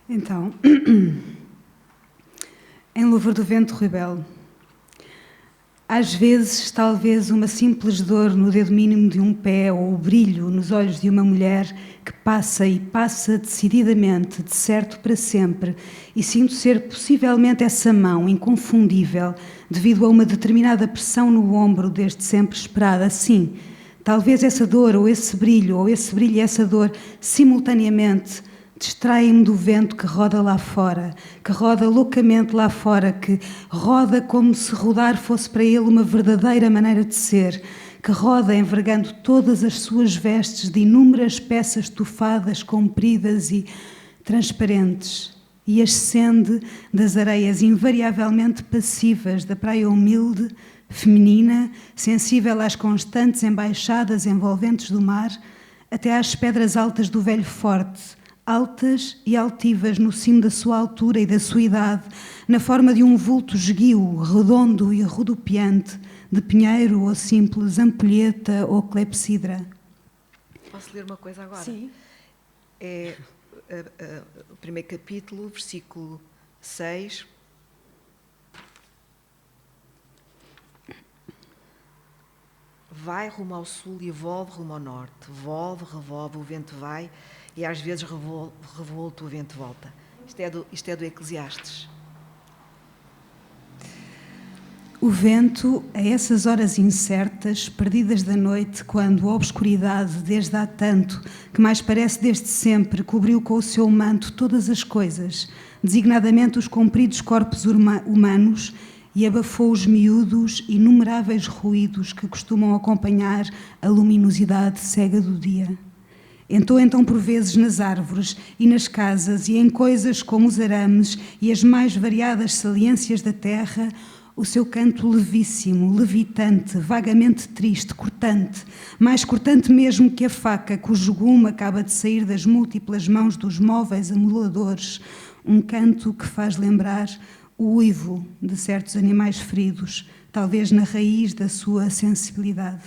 Então, em louvor do vento, Rui Belo. Às vezes, talvez uma simples dor no dedo mínimo de um pé ou o brilho nos olhos de uma mulher que passa e passa decididamente, de certo para sempre, e sinto ser possivelmente essa mão inconfundível devido a uma determinada pressão no ombro desde sempre esperada. Sim, talvez essa dor ou esse brilho e essa dor simultaneamente distraem-me do vento que roda lá fora, que roda loucamente lá fora, que roda como se rodar fosse para ele uma verdadeira maneira de ser, que roda envergando todas as suas vestes de inúmeras peças tufadas, compridas e transparentes, e ascende das areias invariavelmente passivas da praia humilde, feminina, sensível às constantes embaixadas envolventes do mar, até às pedras altas do velho forte, altas e altivas no cimo da sua altura e da sua idade, na forma de um vulto esguio, redondo e rodopiante, de pinheiro ou simples ampulheta ou clepsidra. Posso ler uma coisa agora? Sim. É o primeiro capítulo, versículo 6. Vai rumo ao sul e volve rumo ao norte. Volve, revolve, o vento vai e às vezes revolta, o vento volta. Isto é do Eclesiastes. O vento, a essas horas incertas, perdidas da noite, quando a obscuridade, desde há tanto, que mais parece desde sempre, cobriu com o seu manto todas as coisas, designadamente os compridos corpos humanos, e abafou os miúdos, inumeráveis ruídos que costumam acompanhar a luminosidade cega do dia. Entrou então por vezes nas árvores e nas casas e em coisas como os arames e as mais variadas saliências da terra, o seu canto levíssimo, levitante, vagamente triste, cortante, mais cortante mesmo que a faca cujo gume acaba de sair das múltiplas mãos dos móveis amoladores, um canto que faz lembrar o uivo de certos animais feridos, talvez na raiz da sua sensibilidade,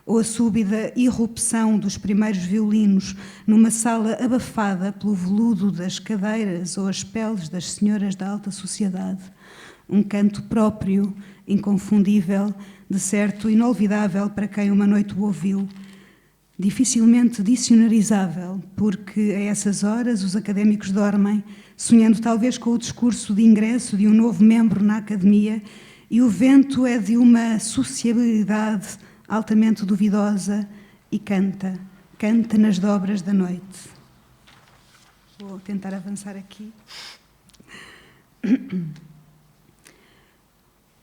ou a súbita irrupção dos primeiros violinos numa sala abafada pelo veludo das cadeiras ou as peles das senhoras da alta sociedade. Um canto próprio, inconfundível, de certo inolvidável para quem uma noite o ouviu, dificilmente dicionarizável, porque a essas horas os académicos dormem, sonhando talvez com o discurso de ingresso de um novo membro na academia, e o vento é de uma sociabilidade altamente duvidosa e canta nas dobras da noite. Vou tentar avançar aqui.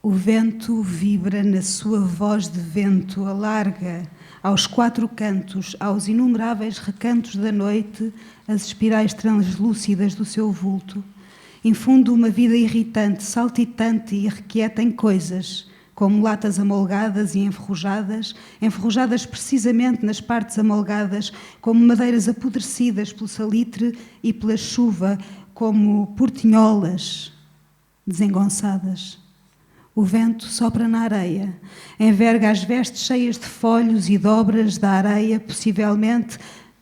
O vento vibra na sua voz de vento, alarga aos quatro cantos, aos inumeráveis recantos da noite, as espirais translúcidas do seu vulto. Infunde uma vida irritante, saltitante e irrequieta em coisas, como latas amolgadas e enferrujadas precisamente nas partes amolgadas, como madeiras apodrecidas pelo salitre e pela chuva, como portinholas desengonçadas. O vento sopra na areia, enverga as vestes cheias de folhos e dobras da areia, possivelmente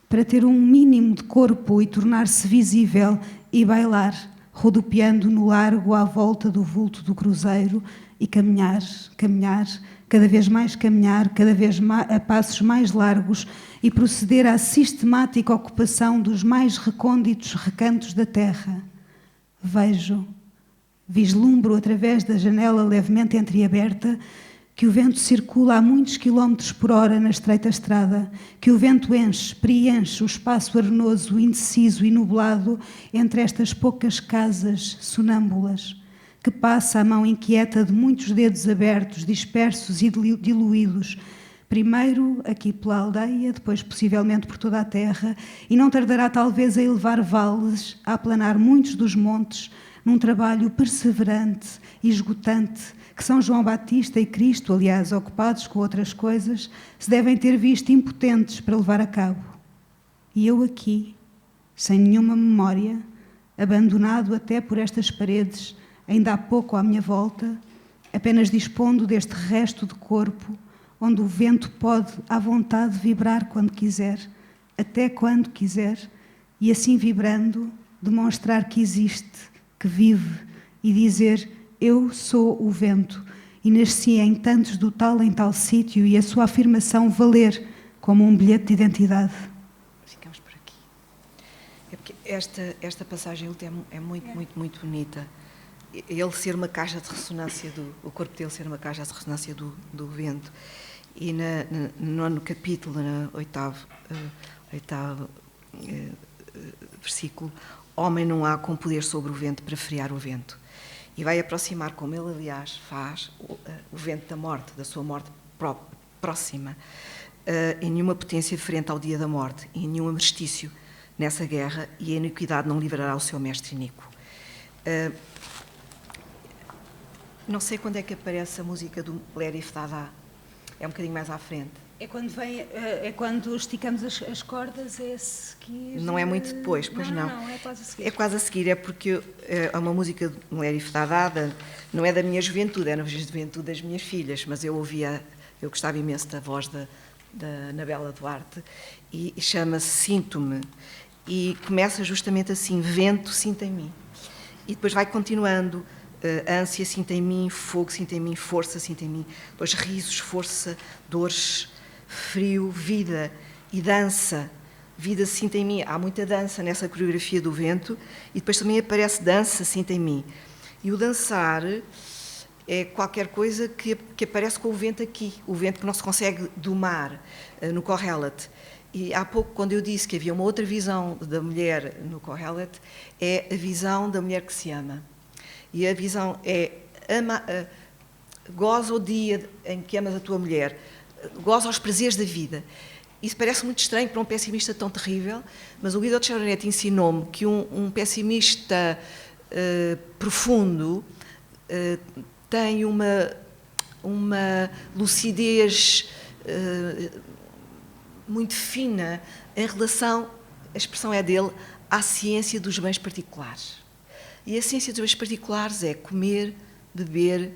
para ter um mínimo de corpo e tornar-se visível e bailar, rodopiando no largo à volta do vulto do cruzeiro e caminhar, cada vez a passos mais largos e proceder à sistemática ocupação dos mais recônditos recantos da terra. Vislumbro através da janela levemente entreaberta que o vento circula a muitos quilómetros por hora na estreita estrada, que o vento preenche o espaço arenoso, indeciso e nublado entre estas poucas casas sonâmbulas, que passa a mão inquieta de muitos dedos abertos, dispersos e diluídos, primeiro aqui pela aldeia, depois possivelmente por toda a terra, e não tardará talvez a elevar vales, a aplanar muitos dos montes, num trabalho perseverante e esgotante, que São João Batista e Cristo, aliás, ocupados com outras coisas, se devem ter visto impotentes para levar a cabo. E eu aqui, sem nenhuma memória, abandonado até por estas paredes, ainda há pouco à minha volta, apenas dispondo deste resto de corpo, onde o vento pode, à vontade, vibrar quando quiser, até quando quiser, e assim vibrando, demonstrar que existe, que vive, e dizer: eu sou o vento, e nasci em tantos do tal em tal sítio, e a sua afirmação valer como um bilhete de identidade. Ficamos por aqui. É porque esta passagem é muito bonita. Ele ser uma caixa de ressonância, o corpo dele ser uma caixa de ressonância do vento. E no nono capítulo, no oitavo versículo, homem não há com poder sobre o vento para frear o vento. E vai aproximar, como ele, aliás, faz, o vento da morte, da sua morte próxima, em nenhuma potência frente ao dia da morte, em nenhum armistício nessa guerra, e a iniquidade não livrará o seu mestre iníquo. Não sei quando é que aparece a música do Lerif Dada. É um bocadinho mais à frente. É quando esticamos as cordas, é a seguir... Não é muito depois, pois não. Não, é quase a seguir. É quase a seguir, é porque é uma música de Lerif Dada, não é da minha juventude, é da juventude das minhas filhas, mas eu gostava imenso da voz da Anabela Duarte, e chama-se Sinto-me, e começa justamente assim: vento, sinta em mim. E depois vai continuando: ânsia, sinta em mim; fogo, sinta em mim; força, sinta em mim; depois risos, força, dores, frio, vida e dança. Vida, sinta em mim. Há muita dança nessa coreografia do vento, e depois também aparece dança, sinta em mim. E o dançar é qualquer coisa que aparece com o vento aqui, o vento que não se consegue domar no Kohelet. E há pouco, quando eu disse que havia uma outra visão da mulher no Kohelet, é a visão da mulher que se ama. E a visão é: goza o dia em que amas a tua mulher, goza os prazeres da vida. Isso parece muito estranho para um pessimista tão terrível, mas o Guido Cioronetti ensinou-me que um pessimista profundo tem uma lucidez muito fina em relação, a expressão é dele, à ciência dos bens particulares. E a ciência dos bens particulares é comer, beber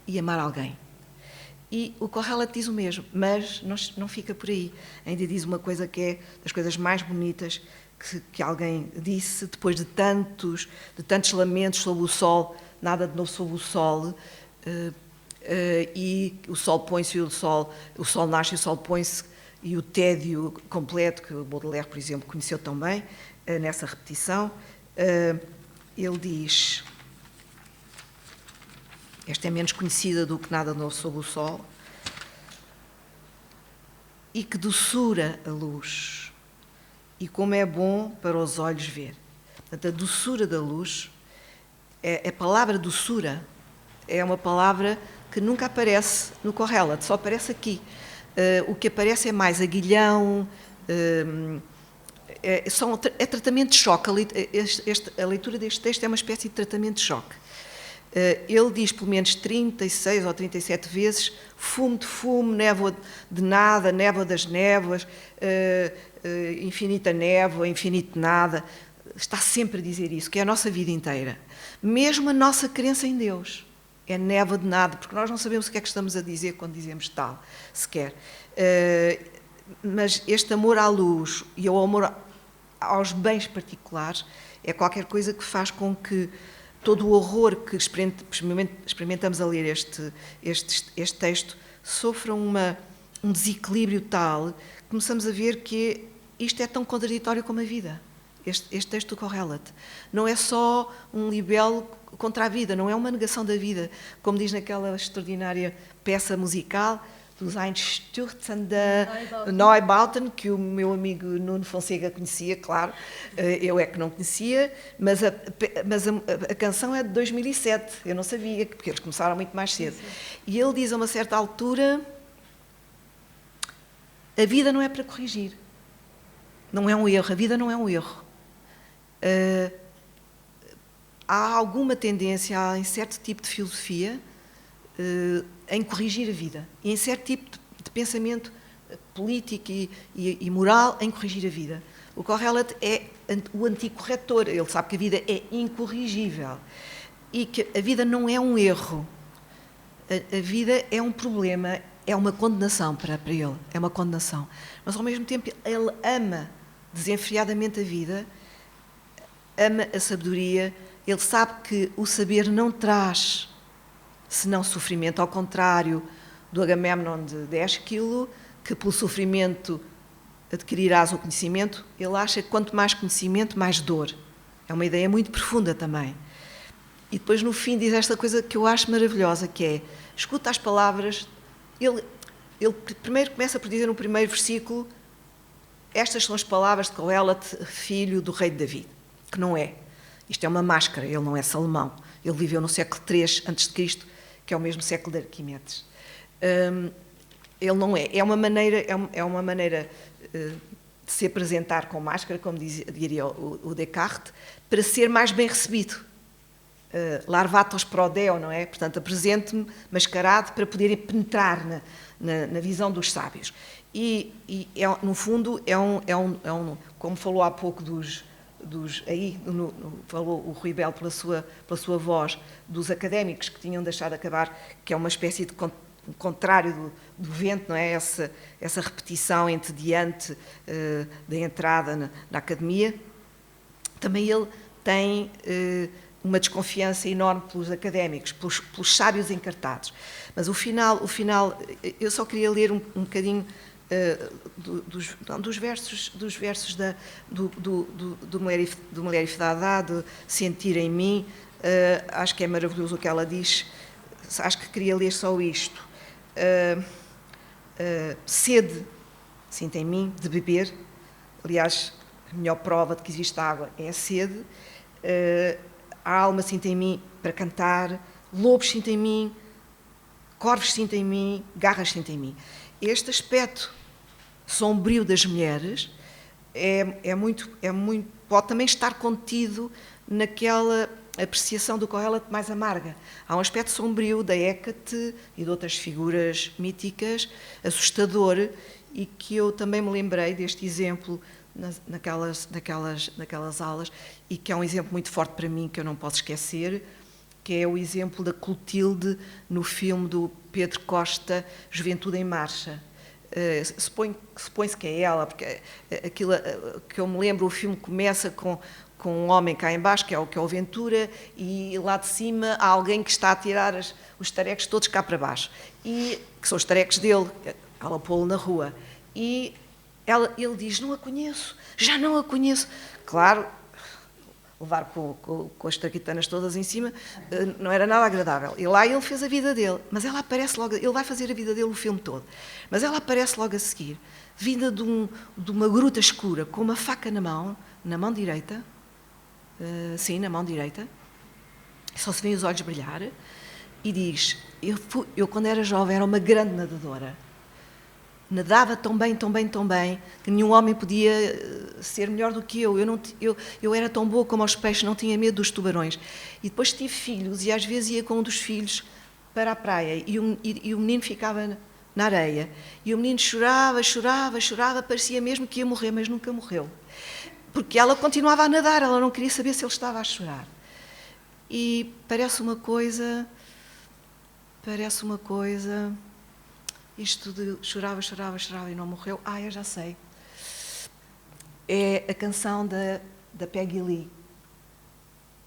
e amar alguém. E o Kohelet diz o mesmo, mas não fica por aí. Ainda diz uma coisa que é das coisas mais bonitas que alguém disse, depois de tantos lamentos sob o sol, nada de novo sob o sol, e o sol põe-se e o sol nasce e o sol põe-se, e o tédio completo, que o Baudelaire, por exemplo, conheceu tão bem, nessa repetição. Ele diz: esta é menos conhecida do que nada novo sob o sol, e que doçura a luz, e como é bom para os olhos ver. Portanto, a doçura da luz, a palavra doçura é uma palavra que nunca aparece no Kohelet, só aparece aqui. O que aparece é mais aguilhão, é tratamento de choque. A leitura deste texto é uma espécie de tratamento de choque. Ele diz pelo menos 36 ou 37 vezes: fumo de fumo, névoa de nada, névoa das névoas, infinita névoa, infinito nada. Está sempre a dizer isso, que é a nossa vida inteira. Mesmo a nossa crença em Deus é névoa de nada, porque nós não sabemos o que é que estamos a dizer quando dizemos tal, sequer. Mas este amor à luz e ao amor aos bens particulares é qualquer coisa que faz com que todo o horror que experimentamos a ler este texto sofra um desequilíbrio tal que começamos a ver que isto é tão contraditório como a vida. Este texto do Kohelet não é só um libelo contra a vida, não é uma negação da vida, como diz naquela extraordinária peça musical dos Einstürzende Neubauten, que o meu amigo Nuno Fonseca conhecia, claro, eu é que não conhecia, mas a canção é de 2007, eu não sabia, porque eles começaram muito mais cedo. E ele diz a uma certa altura: a vida não é para corrigir, não é um erro, a vida não é um erro. há alguma tendência em certo tipo de filosofia em corrigir a vida, e em certo tipo de pensamento político e moral em corrigir a vida. O Kohelet é o anticorretor, ele sabe que a vida é incorrigível e que a vida não é um erro, a vida é um problema, é uma condenação para ele, é uma condenação. Mas ao mesmo tempo ele ama desenfreadamente a vida, ama a sabedoria, ele sabe que o saber não traz senão sofrimento, ao contrário do Agamemnon de Ésquilo, que pelo sofrimento adquirirás o conhecimento. Ele acha que quanto mais conhecimento, mais dor. É uma ideia muito profunda também. E depois no fim diz esta coisa que eu acho maravilhosa, que é, escuta as palavras, ele primeiro começa por dizer no primeiro versículo, estas são as palavras de Kohelet, filho do rei de David, que não é. Isto é uma máscara, ele não é Salomão. Ele viveu no século III a.C., que é o mesmo século de Arquimedes. Ele não é. É uma maneira de se apresentar com máscara, como diria o Descartes, para ser mais bem recebido. Larvatos prodeo, não é? Portanto, apresente-me mascarado para poder penetrar na visão dos sábios. No fundo, como falou há pouco falou o Rui Belo pela sua voz, dos académicos que tinham deixado acabar, que é uma espécie de contrário do vento, não é? Essa repetição entediante da entrada na academia. Também ele tem uma desconfiança enorme pelos académicos, pelos sábios encartados. Mas o final, eu só queria ler um bocadinho dos versos do Mulher e Fedadá, de Sentir em Mim. Acho que é maravilhoso o que ela diz. Acho que queria ler só isto. Sede, sinto em mim, de beber. Aliás, a melhor prova de que existe água é a sede. A alma sinto em mim para cantar. Lobos sinto em mim. Corvos sinto em mim. Garras sinto em mim. Este aspecto sombrio das mulheres pode também estar contido naquela apreciação do Kohelet mais amarga. Há um aspecto sombrio da Hécate e de outras figuras míticas, assustador, e que eu também me lembrei deste exemplo naquelas aulas, e que é um exemplo muito forte para mim, que eu não posso esquecer, que é o exemplo da Clotilde no filme do Pedro Costa, Juventude em Marcha. Supõe-se que é ela, porque aquilo que eu me lembro, o filme começa com um homem cá em baixo, que é o Ventura, e lá de cima há alguém que está a tirar os tarecos todos cá para baixo, e que são os tarecos dele, ela pô-lo na rua. E ele diz, não a conheço, já não a conheço. Claro, levar com as traquitanas todas em cima não era nada agradável. E lá ele fez a vida dele, mas ela aparece logo, ele vai fazer a vida dele o filme todo, mas ela aparece logo a seguir, vinda de uma gruta escura, com uma faca na mão direita, sim, na mão direita, só se vêem os olhos brilhar, e diz, eu quando era jovem era uma grande nadadora, nadava tão bem, que nenhum homem podia ser melhor do que eu. Eu era tão boa como aos peixes, não tinha medo dos tubarões. E depois tive filhos, e às vezes ia com um dos filhos para a praia, e o menino ficava na areia. E o menino chorava, parecia mesmo que ia morrer, mas nunca morreu. Porque ela continuava a nadar, ela não queria saber se ele estava a chorar. E parece uma coisa... Isto de chorava e não morreu. Eu já sei. É a canção da Peggy Lee.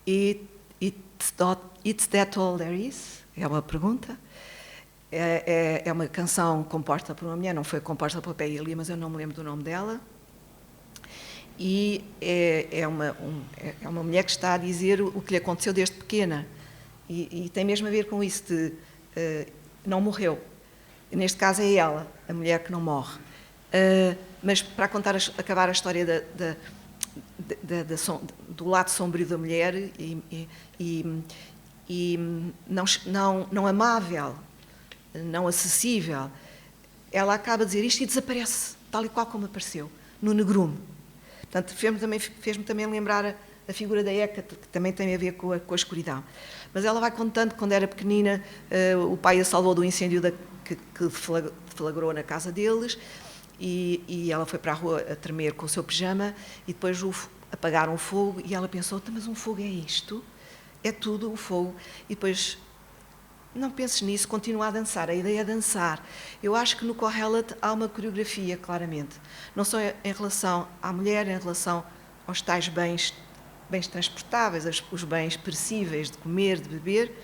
It's That All There Is? É uma pergunta. É uma canção composta por uma mulher, não foi composta por Peggy Lee, mas eu não me lembro do nome dela. E é uma mulher que está a dizer o que lhe aconteceu desde pequena. E tem mesmo a ver com isso de não morreu. Neste caso é ela, a mulher que não morre. Mas para acabar a história do lado sombrio da mulher e não amável, não acessível, ela acaba de dizer isto e desaparece, tal e qual como apareceu, no negrume. Portanto, fez-me também lembrar a a figura da Hecate, que também tem a ver com a escuridão. Mas ela vai contando que quando era pequenina o pai a salvou do incêndio que flagrou na casa deles e ela foi para a rua a tremer com o seu pijama e depois apagaram o fogo e ela pensou, mas um fogo é isto? É tudo o fogo. E depois, não penses nisso, continua a dançar. A ideia é dançar. Eu acho que no Kohelet há uma coreografia, claramente. Não só em relação à mulher, em relação aos tais bens transportáveis, os bens perecíveis de comer, de beber,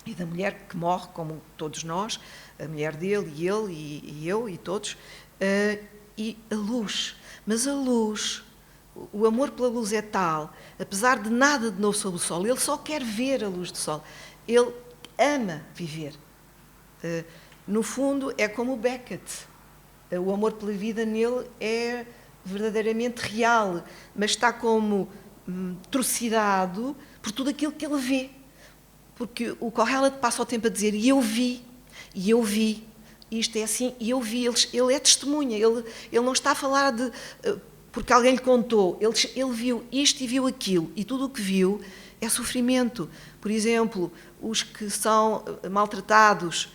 e da mulher que morre, como todos nós, a mulher dele e ele e eu e todos, e a luz. Mas a luz, o amor pela luz é tal, apesar de nada de novo sob o sol, ele só quer ver a luz do sol. Ele ama viver. No fundo, é como o Beckett. O amor pela vida nele é verdadeiramente real, mas está como trucidado por tudo aquilo que ele vê. Porque o Kohelet passa o tempo a dizer, e eu vi, isto é assim, e eu vi. Ele é testemunha, ele não está a falar de... porque alguém lhe contou, ele viu isto e viu aquilo, e tudo o que viu é sofrimento. Por exemplo, os que são maltratados,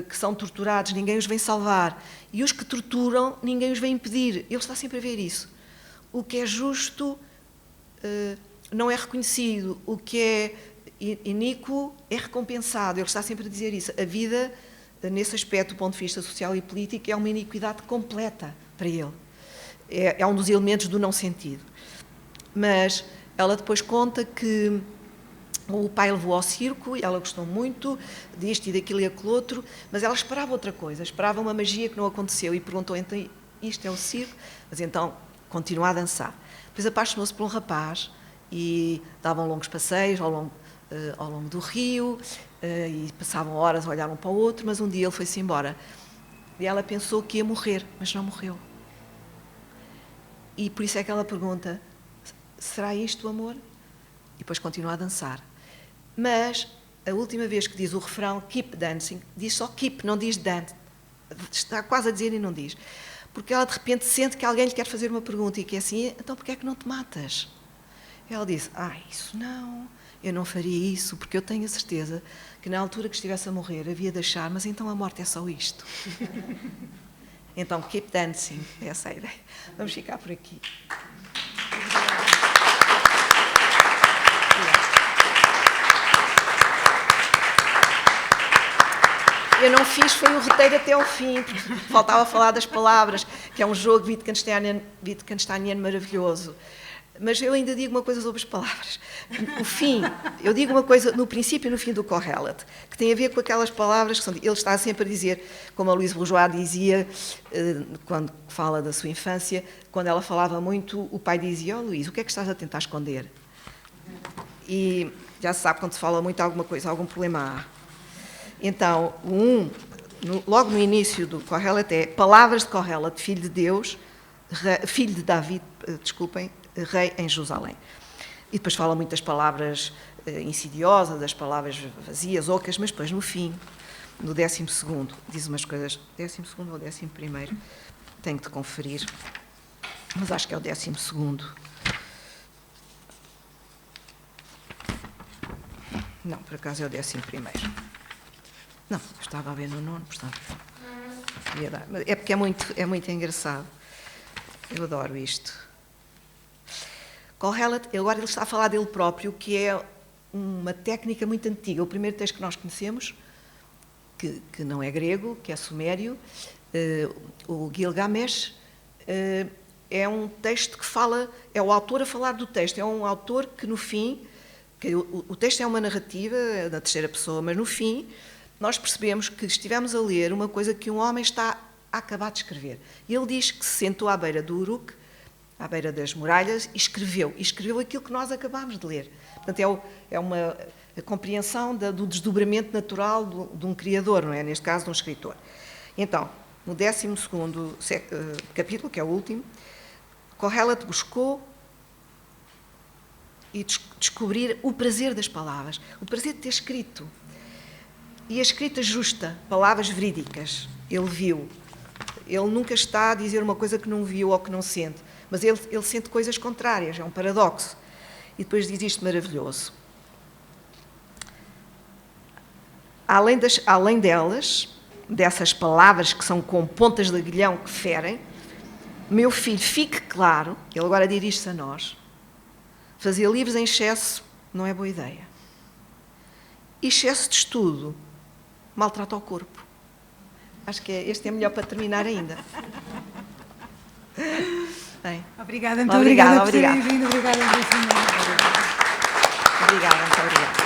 que são torturados, ninguém os vem salvar, e os que torturam, ninguém os vem impedir. Ele está sempre a ver isso. O que é justo não é reconhecido, o que é iníquo é recompensado. Ele está sempre a dizer isso. A vida, nesse aspecto, do ponto de vista social e político, é uma iniquidade completa para ele. É um dos elementos do não sentido. Mas ela depois conta que o pai levou ao circo e ela gostou muito disto e daquilo e aquele outro, mas ela esperava outra coisa, esperava uma magia que não aconteceu e perguntou, então, isto é o circo? Mas então, continua a dançar. Depois apaixonou-se por um rapaz e davam longos passeios ao longo do rio e passavam horas a olhar um para o outro, mas um dia ele foi-se embora. E ela pensou que ia morrer, mas não morreu. E por isso é que ela pergunta, será isto o amor? E depois continua a dançar. Mas a última vez que diz o refrão, keep dancing, diz só keep, não diz dance. Está quase a dizer e não diz. Porque ela de repente sente que alguém lhe quer fazer uma pergunta e que é assim, então porquê é que não te matas? Ela diz, isso não, eu não faria isso, porque eu tenho a certeza que na altura que estivesse a morrer havia de achar, mas então a morte é só isto. Então, keep dancing, essa é a ideia. Vamos ficar por aqui. Eu não fiz, foi o roteiro até ao fim, porque faltava falar das palavras, que é um jogo Wittgensteiniano maravilhoso. Mas eu ainda digo uma coisa sobre as palavras. O fim, eu digo uma coisa no princípio e no fim do Kohelet, que tem a ver com aquelas palavras que são... Ele está sempre a dizer, como a Louise Bourgeois dizia, quando fala da sua infância, quando ela falava muito, o pai dizia, Louise, o que é que estás a tentar esconder? E já se sabe, quando se fala muito alguma coisa, algum problema há. Então, logo no início do Kohelet é palavras de Kohelet, filho de Deus, filho de David, desculpem, rei em Jerusalém. E depois fala muitas palavras insidiosas, das palavras vazias, ocas, mas depois no fim, no 12º, diz umas coisas, 12º ou 11º, tenho de conferir, mas acho que é o 12º. Não, por acaso é o 11º. Não, estava a ver no 9º, portanto, é porque é muito engraçado. Eu adoro isto. Kohelet, agora ele está a falar dele próprio, que é uma técnica muito antiga. O primeiro texto que nós conhecemos, que não é grego, que é sumério, o Gilgamesh, é um texto que fala, é o autor a falar do texto, é um autor que no fim, o texto é uma narrativa na terceira pessoa, mas no fim nós percebemos que estivemos a ler uma coisa que um homem está a acabar de escrever. E ele diz que se sentou à beira do Uruk, à beira das muralhas, e escreveu aquilo que nós acabámos de ler. Portanto, é uma compreensão do desdobramento natural de um criador, não é? Neste caso, de um escritor. Então, no 12º capítulo, que é o último, Kohelet buscou e descobrir o prazer das palavras, o prazer de ter escrito. E a escrita justa, palavras verídicas, ele viu. Ele nunca está a dizer uma coisa que não viu ou que não sente, mas ele sente coisas contrárias, é um paradoxo. E depois diz isto maravilhoso. Além delas, dessas palavras que são com pontas de aguilhão que ferem, meu filho, fique claro, ele agora dirige-se a nós, fazer livros em excesso não é boa ideia. Excesso de estudo maltrata o corpo. Acho que este é melhor para terminar ainda. Bem, obrigada, muito obrigada por terem vindo. Obrigada, Obrigada, muito obrigada.